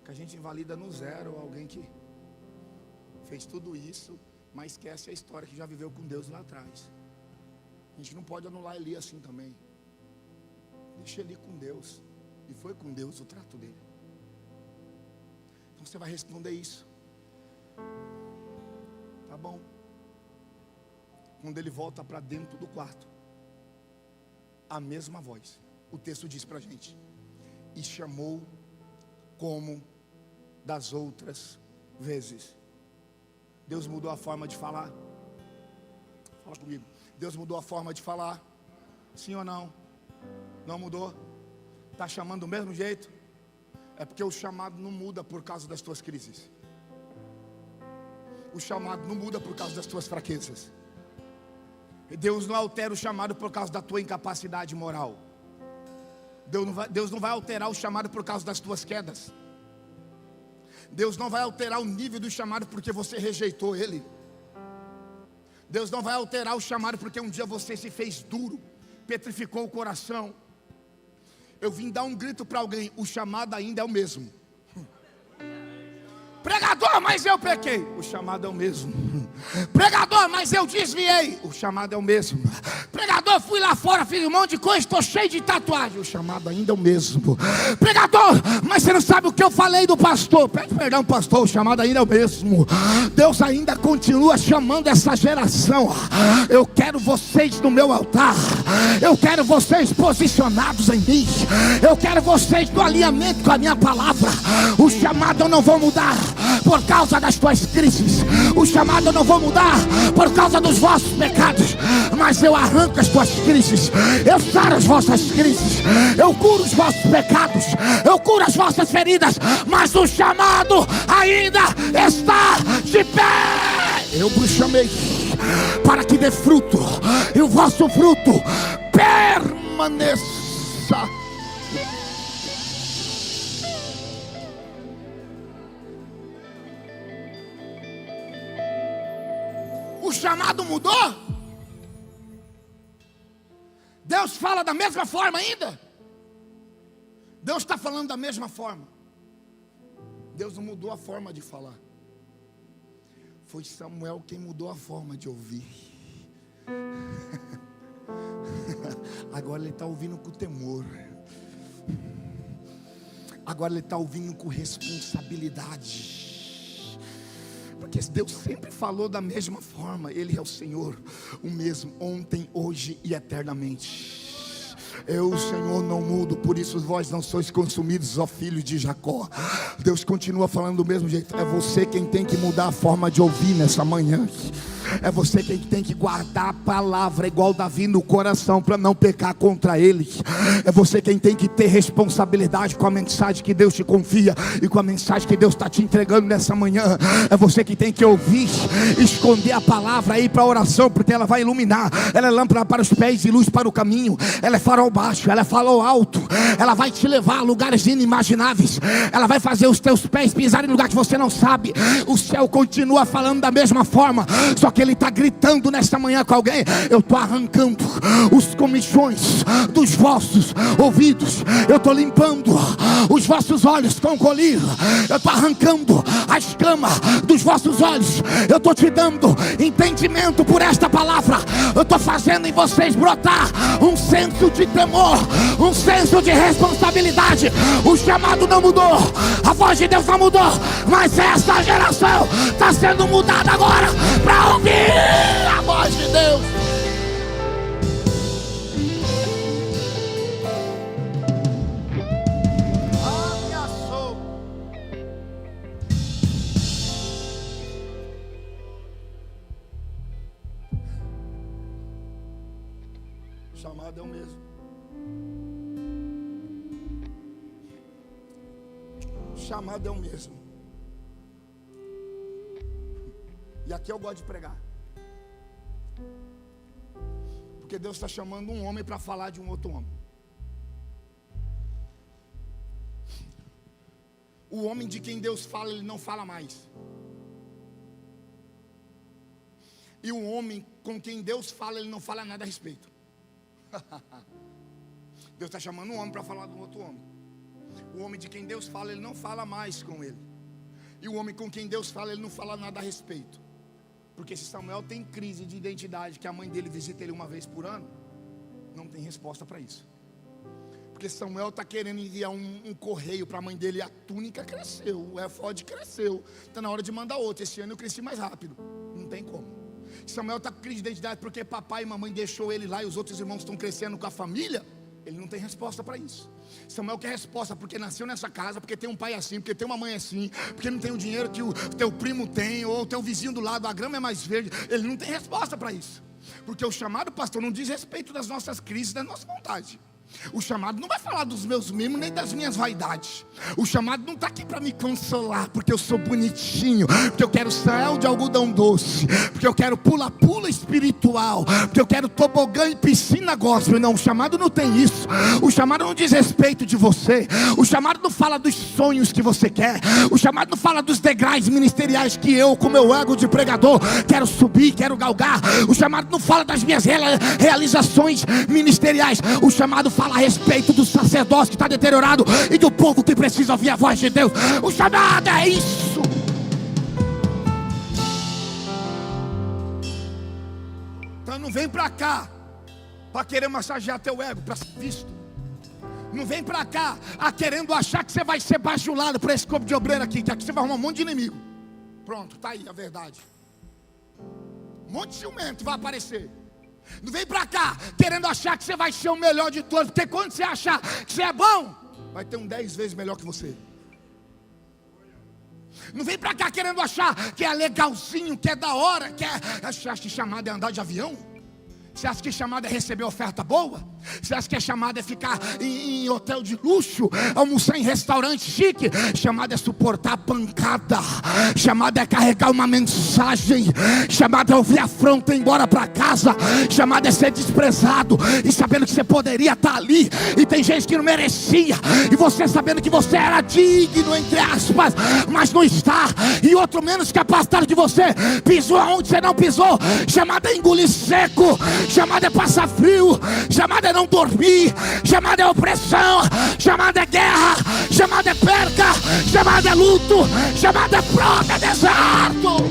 Que a gente invalida no zero alguém que fez tudo isso, mas esquece a história que já viveu com Deus lá atrás. A gente não pode anular Eli assim também. Deixa ele ir com Deus. E foi com Deus o trato dele. Então você vai responder isso. Tá bom. Quando ele volta para dentro do quarto, a mesma voz. O texto diz para a gente: e chamou como das outras vezes. Deus mudou a forma de falar. Fala comigo. Deus mudou a forma de falar. Sim ou não? Não mudou? Está chamando do mesmo jeito? É porque o chamado não muda por causa das tuas crises. O chamado não muda por causa das tuas fraquezas. Deus não altera o chamado por causa da tua incapacidade moral. Deus não vai alterar o chamado por causa das tuas quedas. Deus não vai alterar o nível do chamado porque você rejeitou Ele. Deus não vai alterar o chamado porque um dia você se fez duro, petrificou o coração. Eu vim dar um grito para alguém: o chamado ainda é o mesmo. Pregador, mas eu pequei. O chamado é o mesmo. Pregador, mas eu desviei. O chamado é o mesmo. Pregador, fui lá fora, fiz um monte de coisa, estou cheio de tatuagem. O chamado ainda é o mesmo. Pregador, mas você não sabe o que eu falei do pastor. Pede perdão, pastor, o chamado ainda é o mesmo. Deus ainda continua chamando essa geração. Eu quero vocês no meu altar. Eu quero vocês posicionados em mim. Eu quero vocês no alinhamento com a minha palavra. O chamado eu não vou mudar por causa das tuas crises. O chamado eu não vou mudar por causa dos vossos pecados, mas eu arranco as tuas crises, eu saro as vossas crises, eu curo os vossos pecados, eu curo as vossas feridas, mas o chamado ainda está de pé. Eu vos chamei para que dê fruto, e o vosso fruto permaneça. O chamado mudou? Deus fala da mesma forma ainda? Deus está falando da mesma forma. Deus não mudou a forma de falar. Foi Samuel quem mudou a forma de ouvir. Agora ele está ouvindo com temor. Agora ele está ouvindo com responsabilidade. Porque Deus sempre falou da mesma forma. Ele é o Senhor, o mesmo ontem, hoje e eternamente. Eu, o Senhor, não mudo, por isso vós não sois consumidos, ó filhos de Jacó. Deus continua falando do mesmo jeito. É você quem tem que mudar a forma de ouvir nessa manhã. É você quem tem que guardar a palavra igual Davi no coração para não pecar contra ele. É você quem tem que ter responsabilidade com a mensagem que Deus te confia e com a mensagem que Deus está te entregando nessa manhã. É você que tem que ouvir, esconder a palavra aí para a oração, porque ela vai iluminar. Ela é lâmpada para os pés e luz para o caminho. Ela é farol baixo, ela é farol alto. Ela vai te levar a lugares inimagináveis. Ela vai fazer os teus pés pisarem em lugar que você não sabe. O céu continua falando da mesma forma, só que ele está gritando nesta manhã com alguém: eu estou arrancando os comichões dos vossos ouvidos, eu estou limpando os vossos olhos com colírio, eu estou arrancando a escama dos vossos olhos, eu estou te dando entendimento por esta palavra, eu estou fazendo em vocês brotar um senso de temor, um senso de responsabilidade. O chamado não mudou, a voz de Deus não mudou, mas essa geração está sendo mudada agora para ouvir a voz de Deus. chamado é o mesmo. O chamado é o mesmo. E aqui eu gosto de pregar, porque Deus está chamando um homem para falar de um outro homem. O homem de quem Deus fala, ele não fala mais. E o homem com quem Deus fala, ele não fala nada a respeito. Deus está chamando um homem para falar de um outro homem. O homem de quem Deus fala, ele não fala mais com ele. E o homem com quem Deus fala, ele não fala nada a respeito. Porque se Samuel tem crise de identidade, que a mãe dele visita ele uma vez por ano, não tem resposta para isso. Porque Samuel está querendo enviar um correio para a mãe dele, e a túnica cresceu, o efode cresceu, está na hora de mandar outro. Esse ano eu cresci mais rápido, não tem como. Samuel está com crise de identidade porque papai e mamãe deixou ele lá e os outros irmãos estão crescendo com a família. Ele não tem resposta para isso. Samuel quer resposta porque nasceu nessa casa, porque tem um pai assim, porque tem uma mãe assim, porque não tem o dinheiro que o teu primo tem, ou o teu vizinho do lado, a grama é mais verde. Ele não tem resposta para isso. Porque o chamado, pastor, não diz respeito das nossas crises, da nossa vontade. O chamado não vai falar dos meus mimos nem das minhas vaidades. O chamado não está aqui para me consolar, porque eu sou bonitinho, porque eu quero céu de algodão doce, porque eu quero pula-pula espiritual, porque eu quero tobogã e piscina gospel. Não, o chamado não tem isso. O chamado não diz respeito de você. O chamado não fala dos sonhos que você quer. O chamado não fala dos degraus ministeriais que eu, com meu ego de pregador, quero subir, quero galgar. O chamado não fala das minhas realizações ministeriais. O chamado fala a respeito do sacerdócio que está deteriorado e do povo que precisa ouvir a voz de Deus. O chamado é isso. Então não vem para cá para querer massagear teu ego, para ser visto. Não vem para cá querendo achar que você vai ser bajulado para esse corpo de obreiro aqui, que aqui você vai arrumar um monte de inimigo. Pronto, está aí a verdade. Um monte de ciumento vai aparecer. Não vem pra cá querendo achar que você vai ser o melhor de todos, porque quando você achar que você é bom, vai ter um 10 vezes melhor que você. Não vem pra cá querendo achar que é legalzinho, que é da hora, que é... Você acha que chamado é andar de avião? Você acha que chamada é receber oferta boa? Você acha que chamada é ficar em hotel de luxo, almoçar em restaurante chique? Chamada é suportar a pancada. Chamada é carregar uma mensagem. Chamada é ouvir a afronta e ir embora para casa. Chamada é ser desprezado e sabendo que você poderia estar ali e tem gente que não merecia, e você sabendo que você era digno, entre aspas, mas não está, e outro menos capacitado de você pisou onde você não pisou. Chamada é engolir seco. Chamada é passar frio. Chamada é não dormir. Chamada é opressão. Chamada é guerra. Chamada é perca. Chamada é luto. Chamada é pronto, é deserto.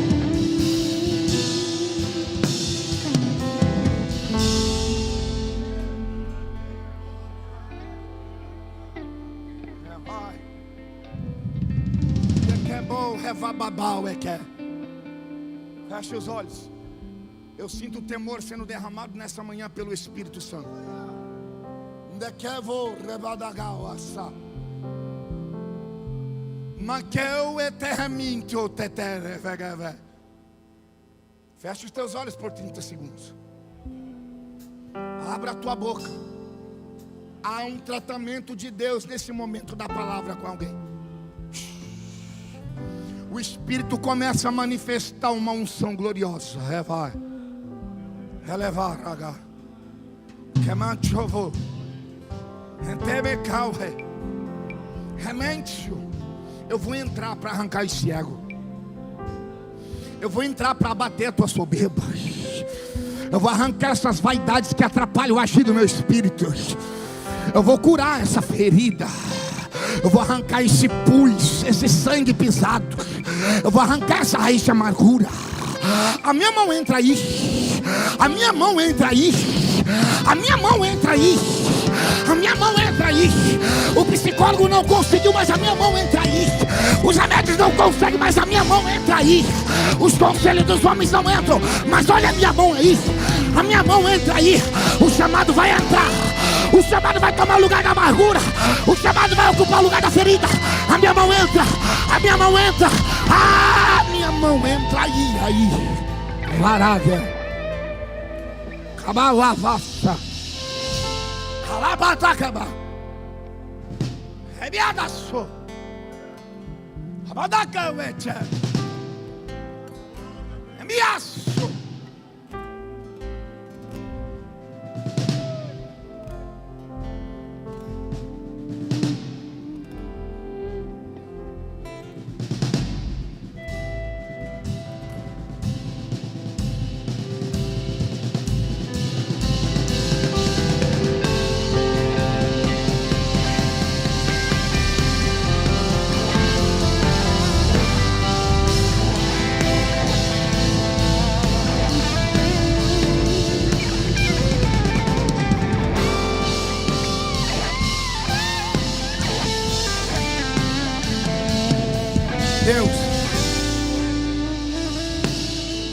Feche os olhos. Eu sinto o temor sendo derramado nessa manhã pelo Espírito Santo. Feche os teus olhos por 30 segundos. Abra a tua boca. Há um tratamento de Deus nesse momento da palavra com alguém. O Espírito começa a manifestar uma unção gloriosa. Relevar, raga. Kemanchovo. Entebecauhe. Rementio. Eu vou entrar para arrancar esse ego. Eu vou entrar para abater a tua soberba. Eu vou arrancar essas vaidades que atrapalham o agir do meu espírito. Eu vou curar essa ferida. Eu vou arrancar esse pus, esse sangue pisado. Eu vou arrancar essa raiz de amargura. A minha mão entra aí. A minha mão entra aí. A minha mão entra aí. A minha mão entra aí. O psicólogo não conseguiu, mas a minha mão entra aí. Os remédios não conseguem, mas a minha mão entra aí. Os conselhos dos homens não entram, mas olha a minha mão aí. A minha mão entra aí. O chamado vai entrar. O chamado vai tomar o lugar da amargura. O chamado vai ocupar o lugar da ferida. A minha mão entra. A minha mão entra. A minha mão entra aí. Maravilha. Cabalavassa. atacaba. Ebiadaço. Abadacaveche. Ebiaço.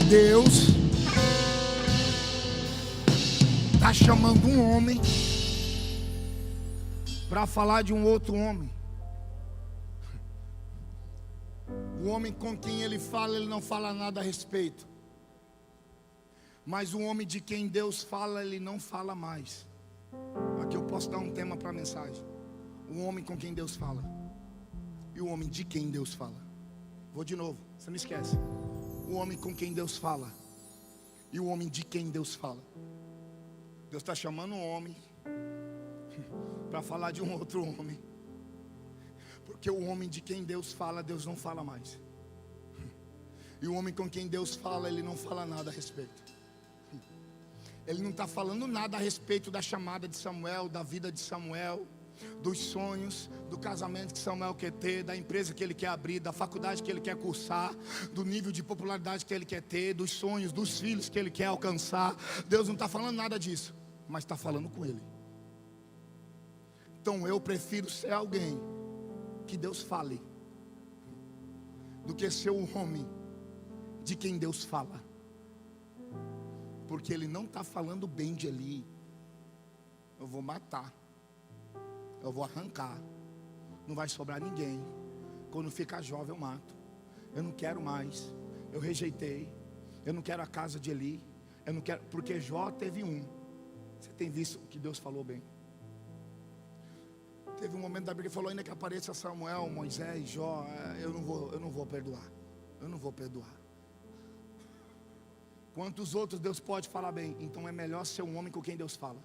Deus está chamando um homem para falar de um outro homem. O homem com quem ele fala, ele não fala nada a respeito. Mas o homem de quem Deus fala, ele não fala mais. Aqui eu posso dar um tema para a mensagem. O homem com quem Deus fala e o homem de quem Deus fala. Vou de novo, você não esquece. O homem com quem Deus fala e o homem de quem Deus fala. Deus está chamando um homem para falar de um outro homem. Porque o homem de quem Deus fala, Deus não fala mais. E o homem com quem Deus fala, ele não fala nada a respeito. Ele não está falando nada a respeito da chamada de Samuel, da vida de Samuel, dos sonhos, do casamento que Samuel quer ter, da empresa que ele quer abrir, da faculdade que ele quer cursar, do nível de popularidade que ele quer ter, dos sonhos, dos filhos que ele quer alcançar. Deus não está falando nada disso, mas está falando com ele. Então eu prefiro ser alguém que Deus fale do que ser o homem de quem Deus fala. Porque ele não está falando bem de Eli. Eu vou matar, eu vou arrancar, não vai sobrar ninguém. Quando ficar jovem eu mato. Eu não quero mais, eu rejeitei. Eu não quero a casa de Eli. Eu não quero, porque Jó teve um. Você tem visto que Deus falou bem? Teve um momento da Bíblia que falou: ainda que apareça Samuel, Moisés, Jó, eu não vou perdoar. Eu não vou perdoar. Quantos outros Deus pode falar bem? Então é melhor ser um homem com quem Deus fala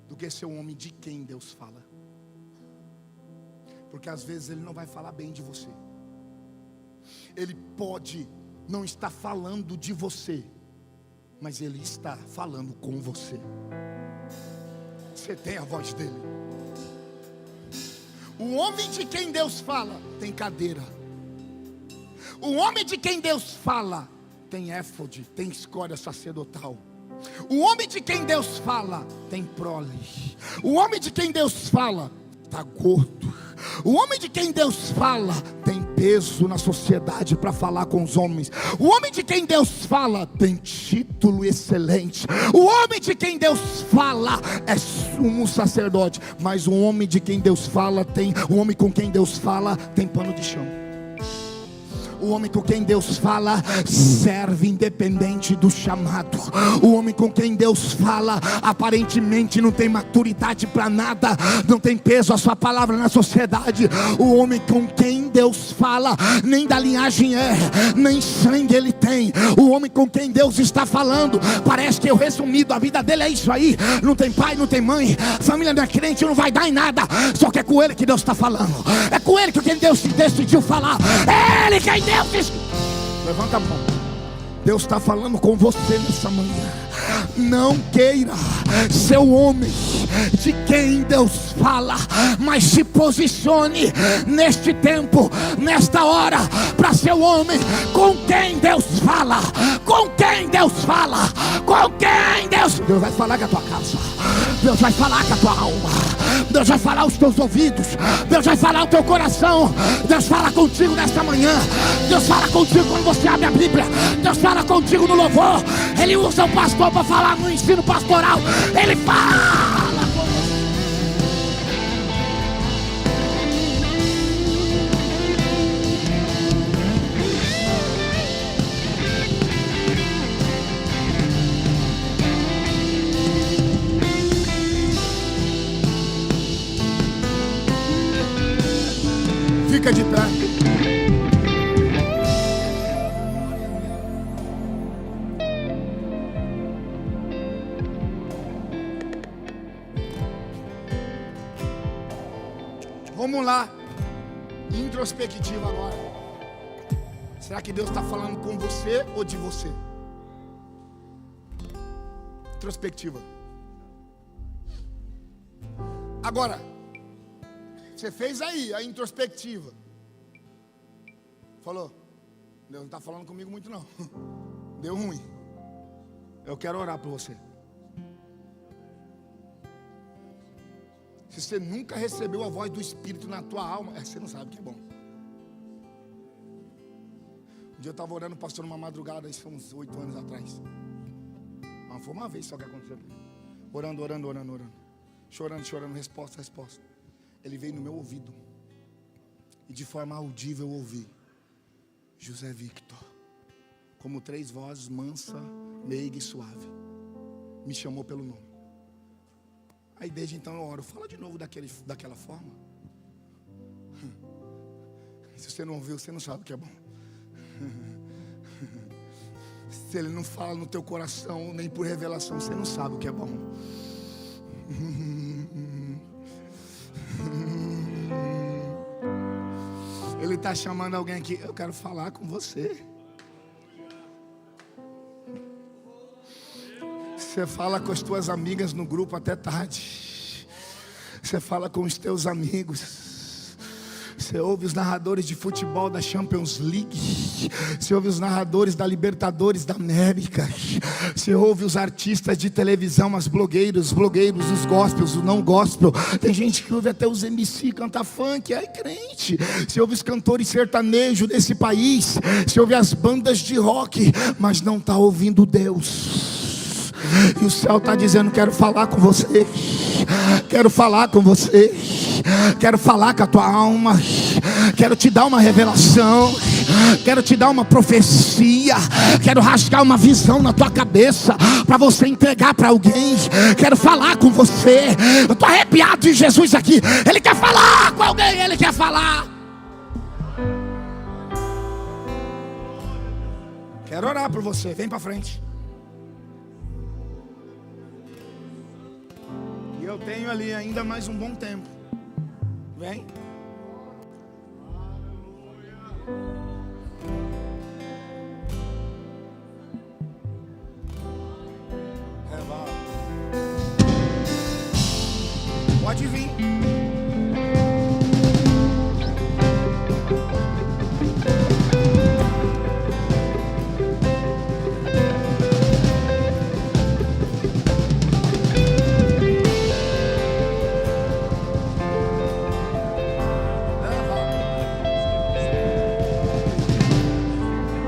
do que ser um homem de quem Deus fala. Porque às vezes Ele não vai falar bem de você. Ele pode não estar falando de você, mas Ele está falando com você. Você tem a voz dEle. O homem de quem Deus fala tem cadeira. O homem de quem Deus fala tem éfode, tem escória sacerdotal. O homem de quem Deus fala tem prole. O homem de quem Deus fala está gordo. O homem de quem Deus fala tem peso na sociedade para falar com os homens. O homem de quem Deus fala tem título excelente. O homem de quem Deus fala é sumo sacerdote. Mas o homem de quem Deus fala tem, o homem com quem Deus fala tem pano de chão. O homem com quem Deus fala serve independente do chamado. O homem com quem Deus fala aparentemente não tem maturidade para nada, não tem peso a sua palavra na sociedade. O homem com quem Deus fala nem da linhagem é, nem sangue ele tem. O homem com quem Deus está falando, parece que eu resumido, a vida dele é isso aí. Não tem pai, não tem mãe, família não é crente, não vai dar em nada. Só que é com ele que Deus está falando. É com ele que quem Deus decidiu falar. É ele quem Deus disse. Levanta a mão. Deus está falando com você nessa manhã. Não queira ser o homem de quem Deus fala, mas se posicione neste tempo, nesta hora, para ser o homem com quem Deus fala. Com quem Deus fala. Com quem Deus vai falar com a tua casa. Deus vai falar com a tua alma. Deus vai falar aos teus ouvidos. Deus vai falar ao teu coração. Deus fala contigo nesta manhã. Deus fala contigo quando você abre a Bíblia. Deus fala contigo no louvor. Ele usa o pastor para falar no ensino pastoral. Ele fala com você. Fica de pé. Vamos lá. Introspectiva agora. Será que Deus está falando com você ou de você? Introspectiva. Agora, você fez aí a introspectiva. Falou, Deus não está falando comigo muito não. Deu ruim. Eu quero orar por você. Se você nunca recebeu a voz do Espírito na tua alma, você não sabe que é bom. Um dia eu estava orando, pastor, numa madrugada, isso foi uns 8 anos atrás. Mas foi uma vez só que aconteceu. Orando. Chorando, resposta. Ele veio no meu ouvido. E de forma audível eu ouvi: José Victor. Como 3 vozes, mansa, meiga e suave. Me chamou pelo nome. Aí desde então eu oro, fala de novo daquela forma. Se você não ouviu, você não sabe o que é bom. Se ele não fala no teu coração, nem por revelação, você não sabe o que é bom. Ele está chamando alguém aqui. Eu quero falar com você. Você fala com as tuas amigas no grupo até tarde. Você fala com os teus amigos. Você ouve os narradores de futebol da Champions League. Você ouve os narradores da Libertadores da América. Você ouve os artistas de televisão, as blogueiros, os gospels, o não gospel. Tem gente que ouve até os MC cantar funk, é crente. Você ouve os cantores sertanejos desse país. Você ouve as bandas de rock, mas não está ouvindo Deus. E o céu está dizendo: quero falar com você. Quero falar com você. Quero falar com a tua alma. Quero te dar uma revelação. Quero te dar uma profecia. Quero rasgar uma visão na tua cabeça para você entregar para alguém. Quero falar com você. Eu estou arrepiado de Jesus aqui. Ele quer falar com alguém. Ele quer falar. Quero orar por você. Vem para frente. E eu tenho ali ainda mais um bom tempo. Vem. Pode vir.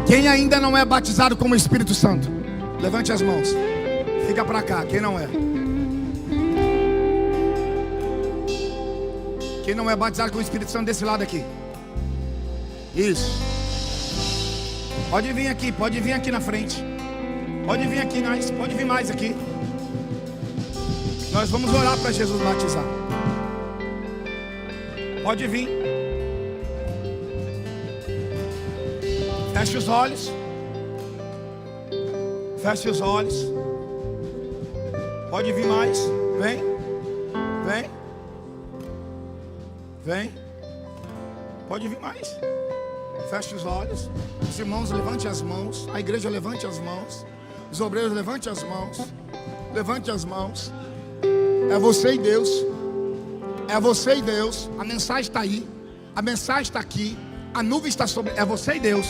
Quem ainda não é batizado com o Espírito Santo, levante as mãos. Fica para cá, quem não é? Quem não é batizado com o Espírito Santo, desse lado aqui. Isso. Pode vir aqui na frente. Pode vir aqui, pode vir mais aqui. Nós vamos orar para Jesus batizar. Pode vir. Feche os olhos. Feche os olhos. Pode vir mais. Vem. Vem. Vem. Pode vir mais. Feche os olhos. Os irmãos, levante as mãos. A igreja, levante as mãos. Os obreiros, levante as mãos. Levante as mãos. É você e Deus. É você e Deus. A mensagem está aí. A mensagem está aqui. A nuvem está sobre. É você e Deus.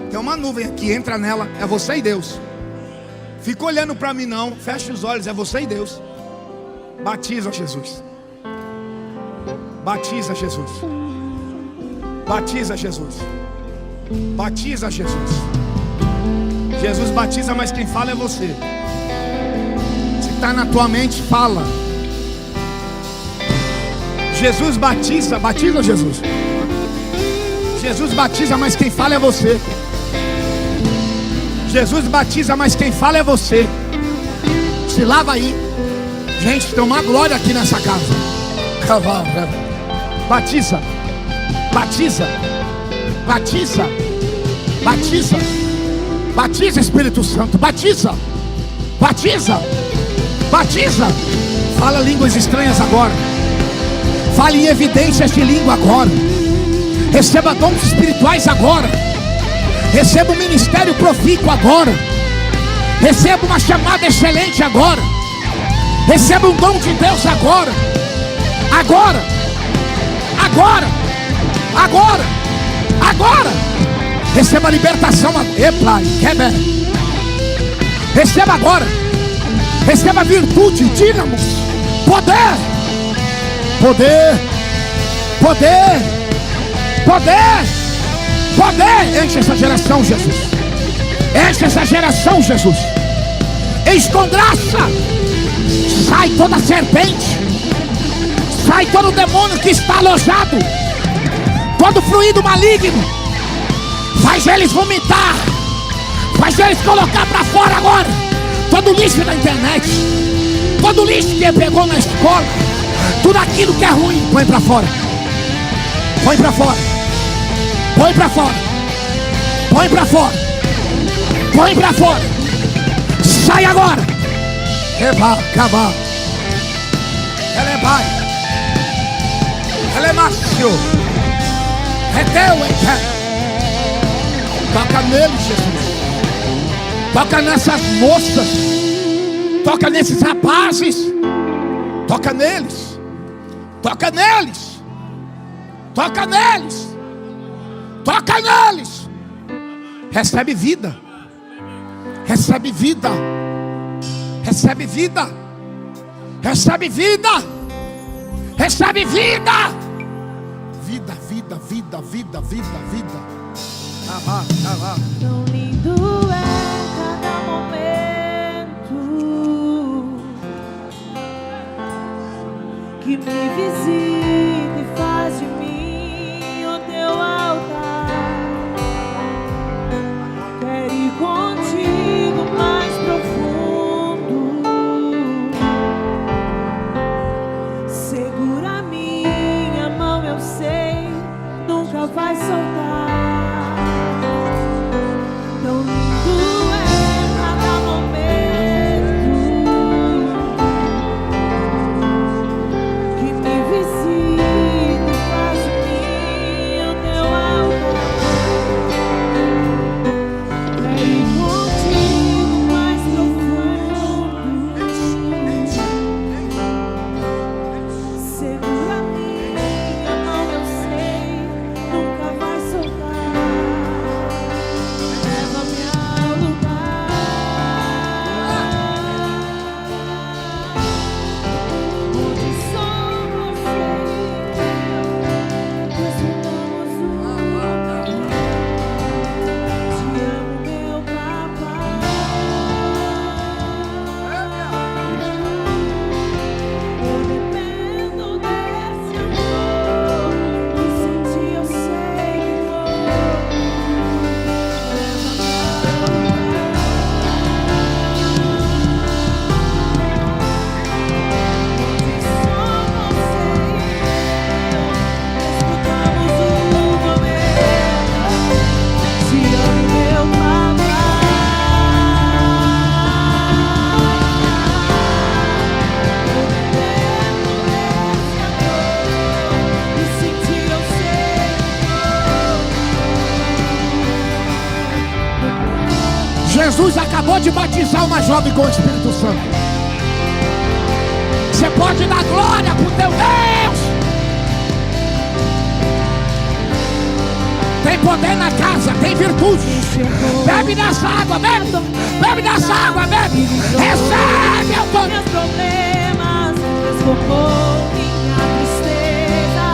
Tem uma nuvem aqui, entra nela. É você e Deus. Fica olhando para mim não. Feche os olhos, é você e Deus. Batiza Jesus. Batiza Jesus. Batiza Jesus. Batiza Jesus. Jesus batiza, mas quem fala é você. Se está na tua mente, fala. Jesus batiza. Batiza Jesus. Jesus batiza, mas quem fala é você. Jesus batiza, mas quem fala é você. Se lava aí. Gente, tem uma glória aqui nessa casa. Batiza. Batiza, batiza, batiza, batiza, Espírito Santo, batiza, batiza, batiza. Fala línguas estranhas agora. Fale em evidências de língua agora. Receba dons espirituais agora. Receba um ministério profítico agora. Receba uma chamada excelente agora. Receba um dom de Deus agora. Agora. Agora. Agora. Agora. Receba a libertação. Receba agora. Receba virtude, dínamos, poder. Poder. Poder. Poder. Poder. Enche essa geração, Jesus. Enche essa geração, Jesus. Escondraça. Sai toda serpente. Sai todo demônio que está alojado. Todo fluido maligno. Faz eles vomitar. Faz eles colocar para fora agora. Todo lixo da internet. Todo lixo que pegou na escola. Tudo aquilo que é ruim. Põe para fora. Põe para fora. Põe para fora. Põe para fora. Põe para fora. Sai agora. Eba, acaba. Ela é bai. Ela é macio. É teu, é teu. Toca nele, Jesus. Toca nessas moças. Toca nesses rapazes. Toca neles. Toca neles. Toca neles. Toca neles. Recebe vida. Recebe vida. Recebe vida. Recebe vida. Recebe vida. Vida, vida, vida, vida, vida, vida. Tão lindo é cada momento que me visita e faz de mim o teu altar. Quero ir contigo mais profundo. Segura minha mão, eu sei, nunca vai soltar. Jesus acabou de batizar uma jovem com o Espírito Santo. Você pode dar glória para o teu Deus. Tem poder na casa, tem virtude. Bebe dessa água, bebe. Bebe dessa água, bebe. Recebe o poder. Meus problemas, transformou minha tristeza,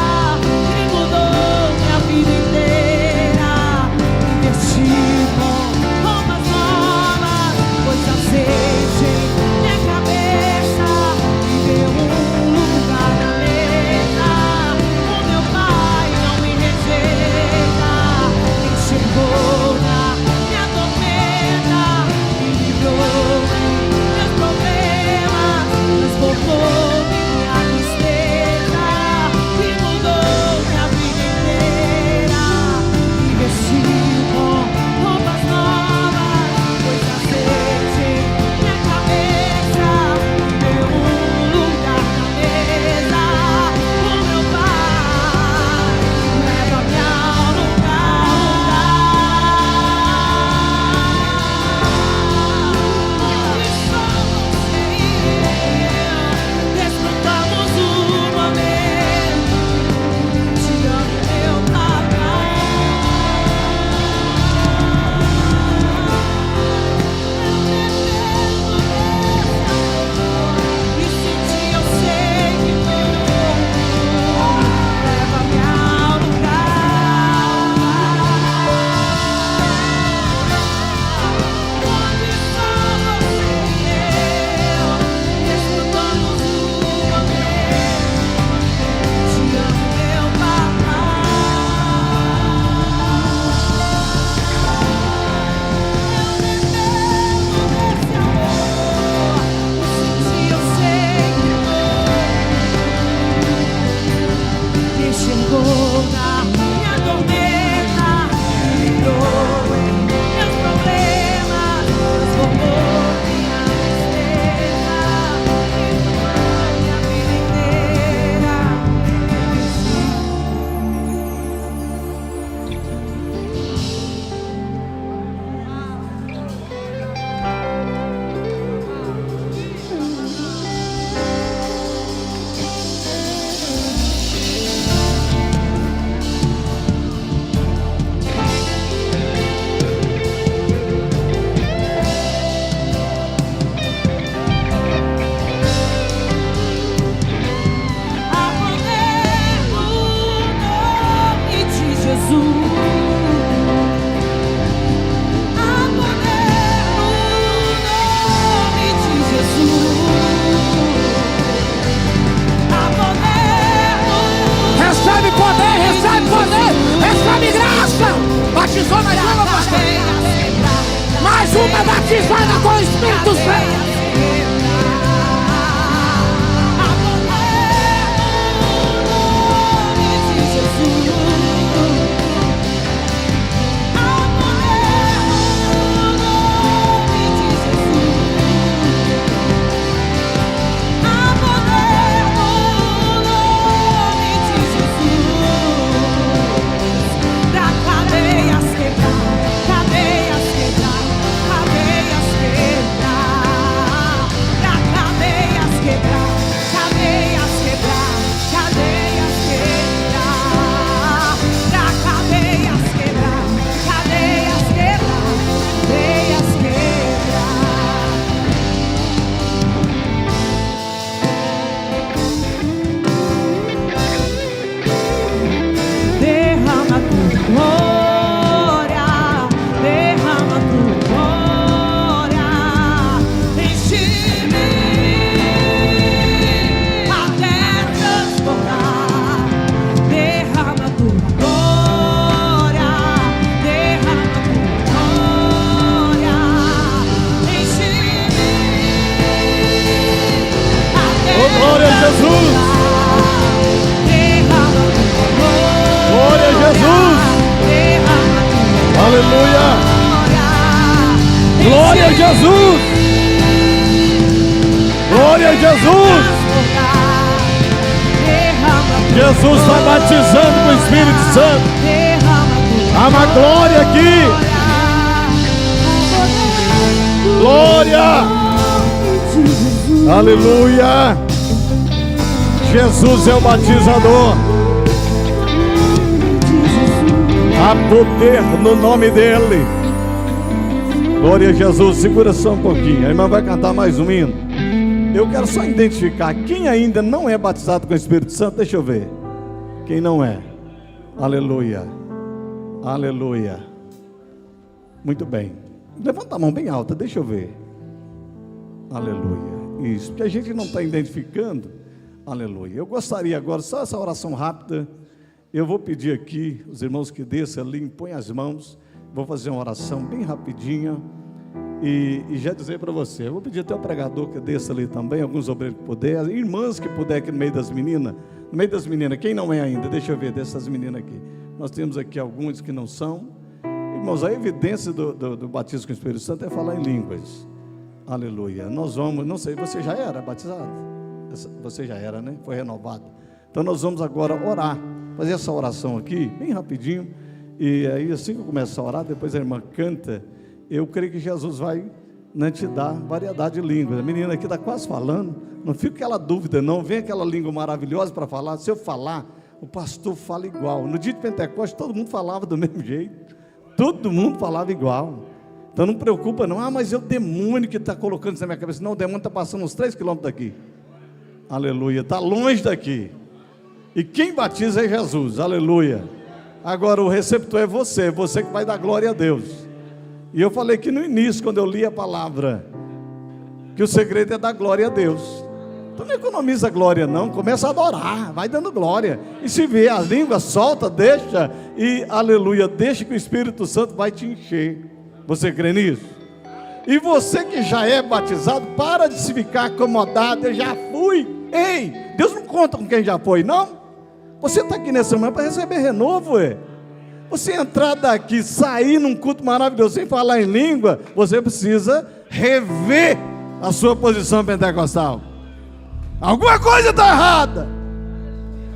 e mudou minha vida inteira. Me vestiu com roupas novas, pôs azeite em minha cabeça, me deu lugar na mesa. O meu Pai não me rejeita, enxergou na minha tormenta, me livrou. Transformou minha batizou na língua, pastor? Mais uma batizada com o Espírito Santo. Glória a Jesus! Glória a Jesus! Jesus está batizando com o Espírito Santo. Há uma glória aqui. Glória! Aleluia! Jesus é o batizador. Há poder no nome dele. Glória a Jesus. Segura só um pouquinho. A irmã vai cantar mais um hino. Eu quero só identificar quem ainda não é batizado com o Espírito Santo. Deixa eu ver. Quem não é? Aleluia. Aleluia. Muito bem. Levanta a mão bem alta. Deixa eu ver. Aleluia. Isso. Porque a gente não está identificando. Aleluia. Eu gostaria agora, só essa oração rápida. Eu vou pedir aqui, os irmãos que desçam ali, impõem as mãos. Vou fazer uma oração bem rapidinha. E já dizer para você, eu vou pedir até o pregador que desça ali também, alguns obreiros que puder, irmãs que puder aqui no meio das meninas. No meio das meninas, quem não é ainda? Deixa eu ver dessas meninas aqui. Nós temos aqui alguns que não são. Irmãos, a evidência do batismo com o Espírito Santo é falar em línguas. Aleluia. Nós vamos, não sei, você já era batizado? Você já era, né? Foi renovado. Então nós vamos agora orar, fazer essa oração aqui, bem rapidinho. E aí assim que eu começar a orar, depois a irmã canta. Eu creio que Jesus vai, né, te dar variedade de línguas. A menina aqui está quase falando. Não fica aquela dúvida não. Vem aquela língua maravilhosa para falar. Se eu falar, o pastor fala igual. No dia de Pentecostes todo mundo falava do mesmo jeito. Todo mundo falava igual. Então não preocupa não. Ah, mas é o demônio que está colocando isso na minha cabeça. Não, o demônio está passando uns 3 quilômetros daqui. Aleluia. Está longe daqui. E quem batiza é Jesus. Aleluia. Agora o receptor é você. Você que vai dar glória a Deus. E eu falei que no início, quando eu li a palavra, que o segredo é dar glória a Deus. Então não economiza glória não, começa a adorar, vai dando glória. E se vê a língua, solta, deixa, e aleluia, deixa que o Espírito Santo vai te encher. Você crê nisso? E você que já é batizado, para de se ficar acomodado, eu já fui. Ei, Deus não conta com quem já foi, não? Você está aqui nessa manhã para receber renovo, Você entrar daqui, sair num culto maravilhoso sem falar em língua, você precisa rever a sua posição pentecostal. Alguma coisa está errada.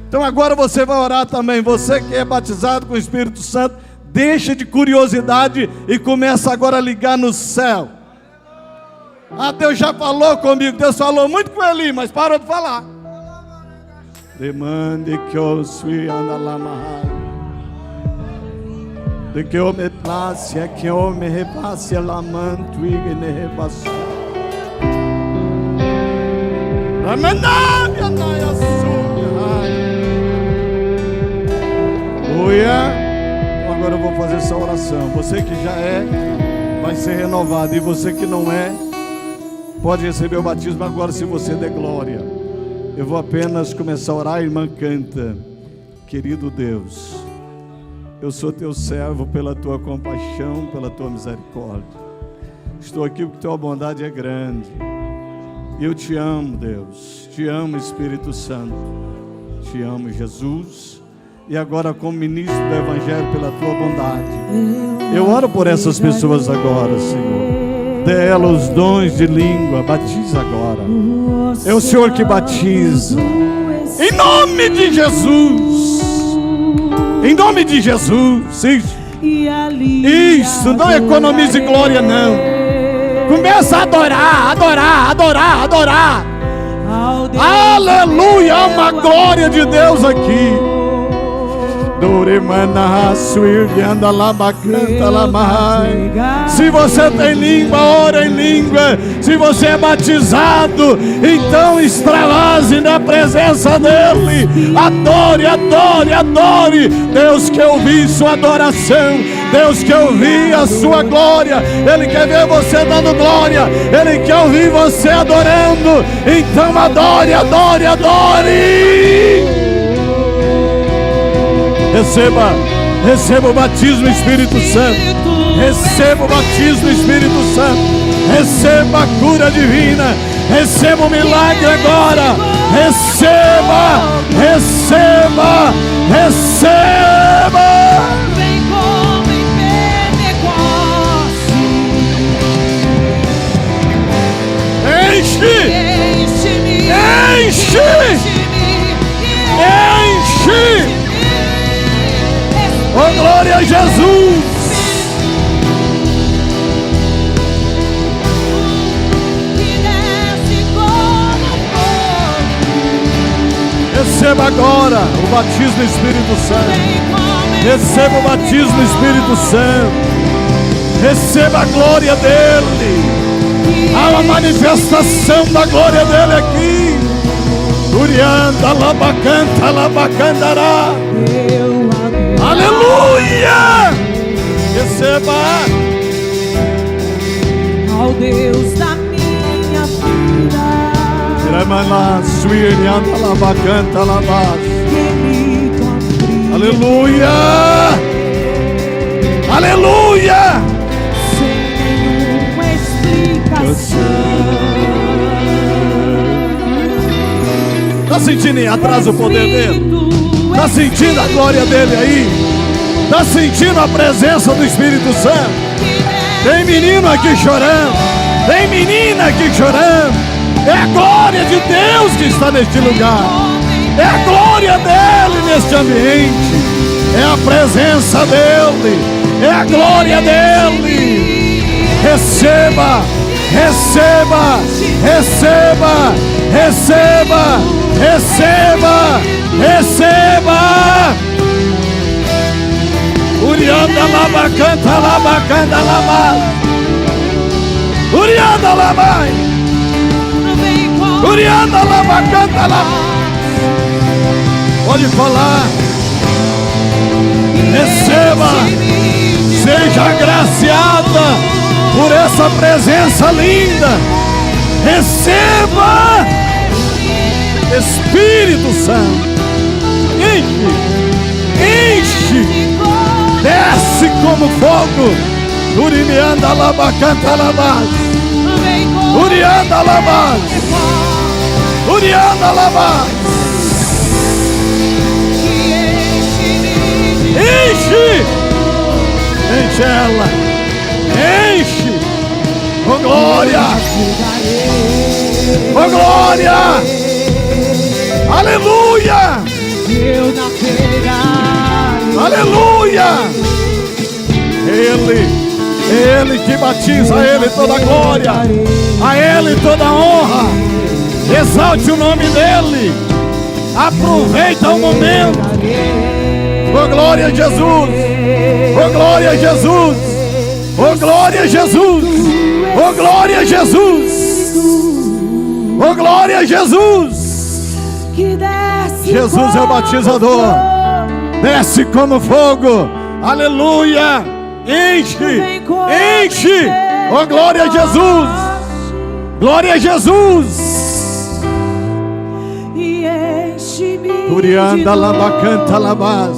Então agora você vai orar também. Você que é batizado com o Espírito Santo, deixa de curiosidade e começa agora a ligar no céu. Ah, Deus já falou comigo. Deus falou muito com ele, mas parou de falar. Demande que eu sui anda lá marrado. De que eu me place, que eu me repasse, ela manto e me repasse. Aleluia. Agora eu vou fazer essa oração. Você que já é, vai ser renovado. E você que não é, pode receber o batismo agora se você der glória. Eu vou apenas começar a orar. A irmã canta. Querido Deus, Eu sou teu servo pela tua compaixão, pela tua misericórdia. Estou aqui porque tua bondade é grande. E eu te amo, Deus. Te amo, Espírito Santo. Te amo, Jesus. E agora, como ministro do Evangelho, pela tua bondade, eu oro por essas pessoas agora, Senhor. Dê ela os dons de língua. Batiza agora. É o Senhor que batiza. Em nome de Jesus. Em nome de Jesus. Isso, não economize glória, não. Começa a adorar, adorar, adorar, adorar. Aleluia, há uma glória de Deus aqui. Se você tem língua, ora em língua. Se você é batizado, então extravase na presença dele. Adore, adore, adore. Deus quer ouvir sua adoração. Deus quer ouvir a sua glória. Ele quer ver você dando glória. Ele quer ouvir você adorando. Então adore, adore, adore. Receba, receba o batismo do Espírito Santo. Receba o batismo do Espírito Santo. Receba a cura divina. Receba o milagre agora. Receba, receba, receba. Vem como em Pentecoste. Enche, Enche-me, enche, enche. Oh, glória a Jesus. Receba agora o batismo do Espírito Santo. Receba o batismo do Espírito Santo. Receba a glória dele. Há uma manifestação da glória dele aqui. Urianda, labacanta, labacandará. Aleluia! Receba ao Deus da minha vida. Aleluia! Aleluia! Sem nenhuma explicação. Está sentindo aí atrás o poder dele? Está sentindo a glória dele aí? Está sentindo a presença do Espírito Santo? Tem menino aqui chorando. Tem menina aqui chorando. É a glória de Deus que está neste lugar. É a glória dele neste ambiente. É a presença dele. É a glória dele. Receba, receba, receba, receba, receba, receba. Urianda labacanta, labacanda, laba. Urianda labai. Urianda labacanta, laba. Pode falar. Receba. Seja agraciada por essa presença linda. Receba. Espírito Santo. Enche. Enche. Desce como fogo. Urianda labacanta, laba. Urianda laba. Urianda laba. Enche. Enche ela. Enche. Oh glória. Oh glória. Aleluia. Eu navegarei. Aleluia. Ele que batiza, a Ele toda a glória, a Ele toda a honra. Exalte o nome dEle. Aproveita o momento. Oh glória a Jesus. Oh glória a Jesus. Oh glória a Jesus. Oh glória a Jesus. Oh glória a Jesus. Jesus é o batizador. Desce como fogo. Aleluia. Enche. Enche. Oh glória a Jesus. Glória a Jesus. E enche-me. Urianda labacanta labas.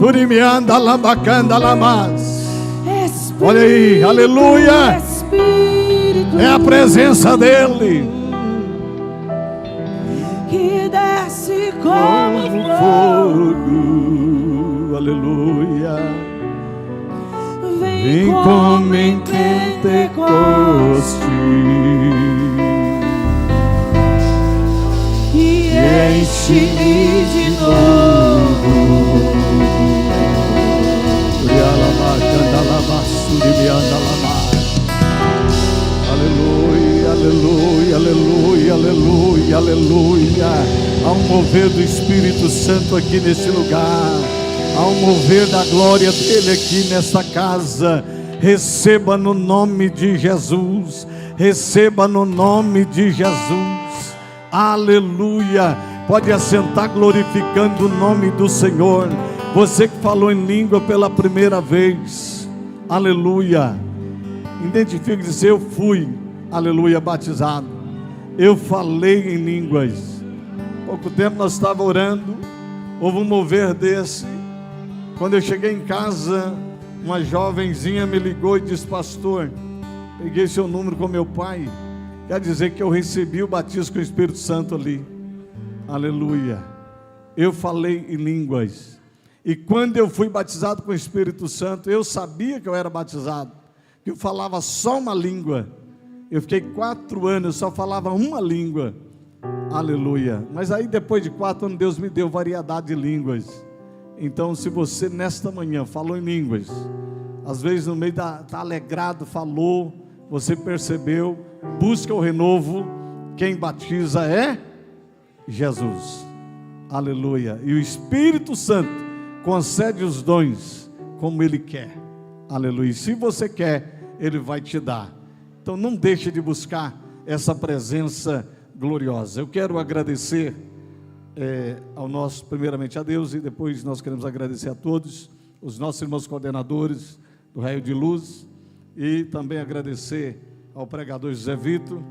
Turimianda Lambacanda Lamas. Espírito, Olha aí, aleluia. Espírito, É a presença dele. que desce como fogo, Fogo, aleluia. vem como em Pentecoste e enche-me de novo. Aleluia, aleluia, aleluia, aleluia, aleluia. Há um mover do Espírito Santo aqui nesse lugar. Há um mover da glória dele aqui nesta casa. Receba no nome de Jesus. Receba no nome de Jesus. Aleluia. Pode assentar glorificando o nome do Senhor. Você que falou em língua pela primeira vez. Aleluia. Identifique e diz: eu fui, aleluia, batizado. Eu falei em línguas. Pouco tempo nós estávamos orando. Houve um mover desse. Quando eu cheguei em casa, uma jovenzinha me ligou e disse: pastor, peguei seu número com meu pai. Quer dizer que eu recebi o batismo com o Espírito Santo ali. Aleluia. Eu falei em línguas. E quando eu fui batizado com o Espírito Santo, eu sabia que eu era batizado, que eu falava só uma língua. Eu fiquei 4 anos, eu só falava uma língua. Aleluia. Mas aí depois de 4 anos, Deus me deu variedade de línguas. Então, se você nesta manhã falou em línguas, às vezes no meio está alegrado, falou, você percebeu, busca o renovo. Quem batiza é Jesus. Aleluia. E o Espírito Santo concede os dons como Ele quer. Aleluia. E se você quer, Ele vai te dar. Então não deixe de buscar essa presença gloriosa. Eu quero agradecer primeiramente a Deus, e depois nós queremos agradecer a todos os nossos irmãos coordenadores do Raio de Luz, e também agradecer ao pregador José Vitor.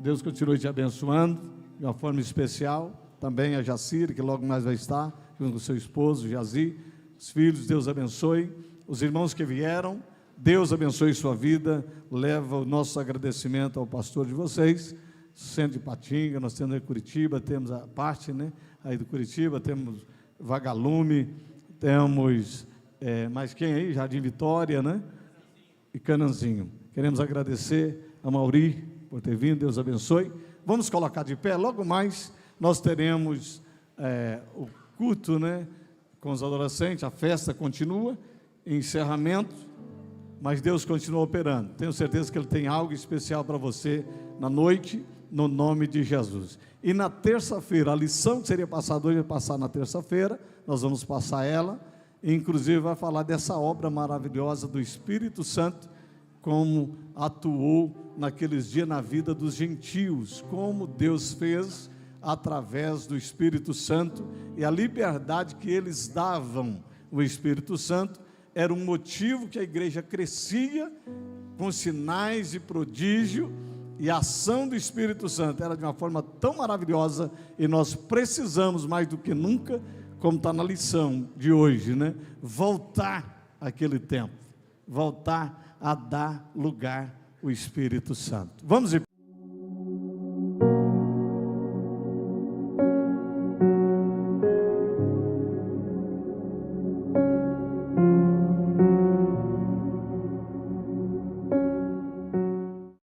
Deus continue te abençoando de uma forma especial. Também a Jacir, que logo mais vai estar junto com seu esposo Jazi, os filhos. Deus abençoe os irmãos que vieram. Deus abençoe sua vida. Leva o nosso agradecimento ao pastor de vocês, centro de Patinga. Nós temos aí Curitiba, temos a parte, né, aí do Curitiba, temos Vagalume, temos mais quem aí? Jardim Vitória, né? E Cananzinho. Queremos agradecer a Mauri por ter vindo. Deus abençoe. Vamos colocar de pé. Logo mais nós teremos o culto, né, com os adolescentes. A festa continua, encerramento, mas Deus continua operando. Tenho certeza que Ele tem algo especial para você na noite, no nome de Jesus. E na terça-feira, a lição que seria passada hoje vai passar na terça-feira. Nós vamos passar ela, e inclusive vai falar dessa obra maravilhosa do Espírito Santo, como atuou naqueles dias na vida dos gentios, como Deus fez através do Espírito Santo, e a liberdade que eles davam ao Espírito Santo era um motivo que a igreja crescia com sinais e prodígio, e a ação do Espírito Santo era de uma forma tão maravilhosa, e nós precisamos mais do que nunca, como está na lição de hoje, né, voltar àquele tempo, voltar a dar lugar ao Espírito Santo. Vamos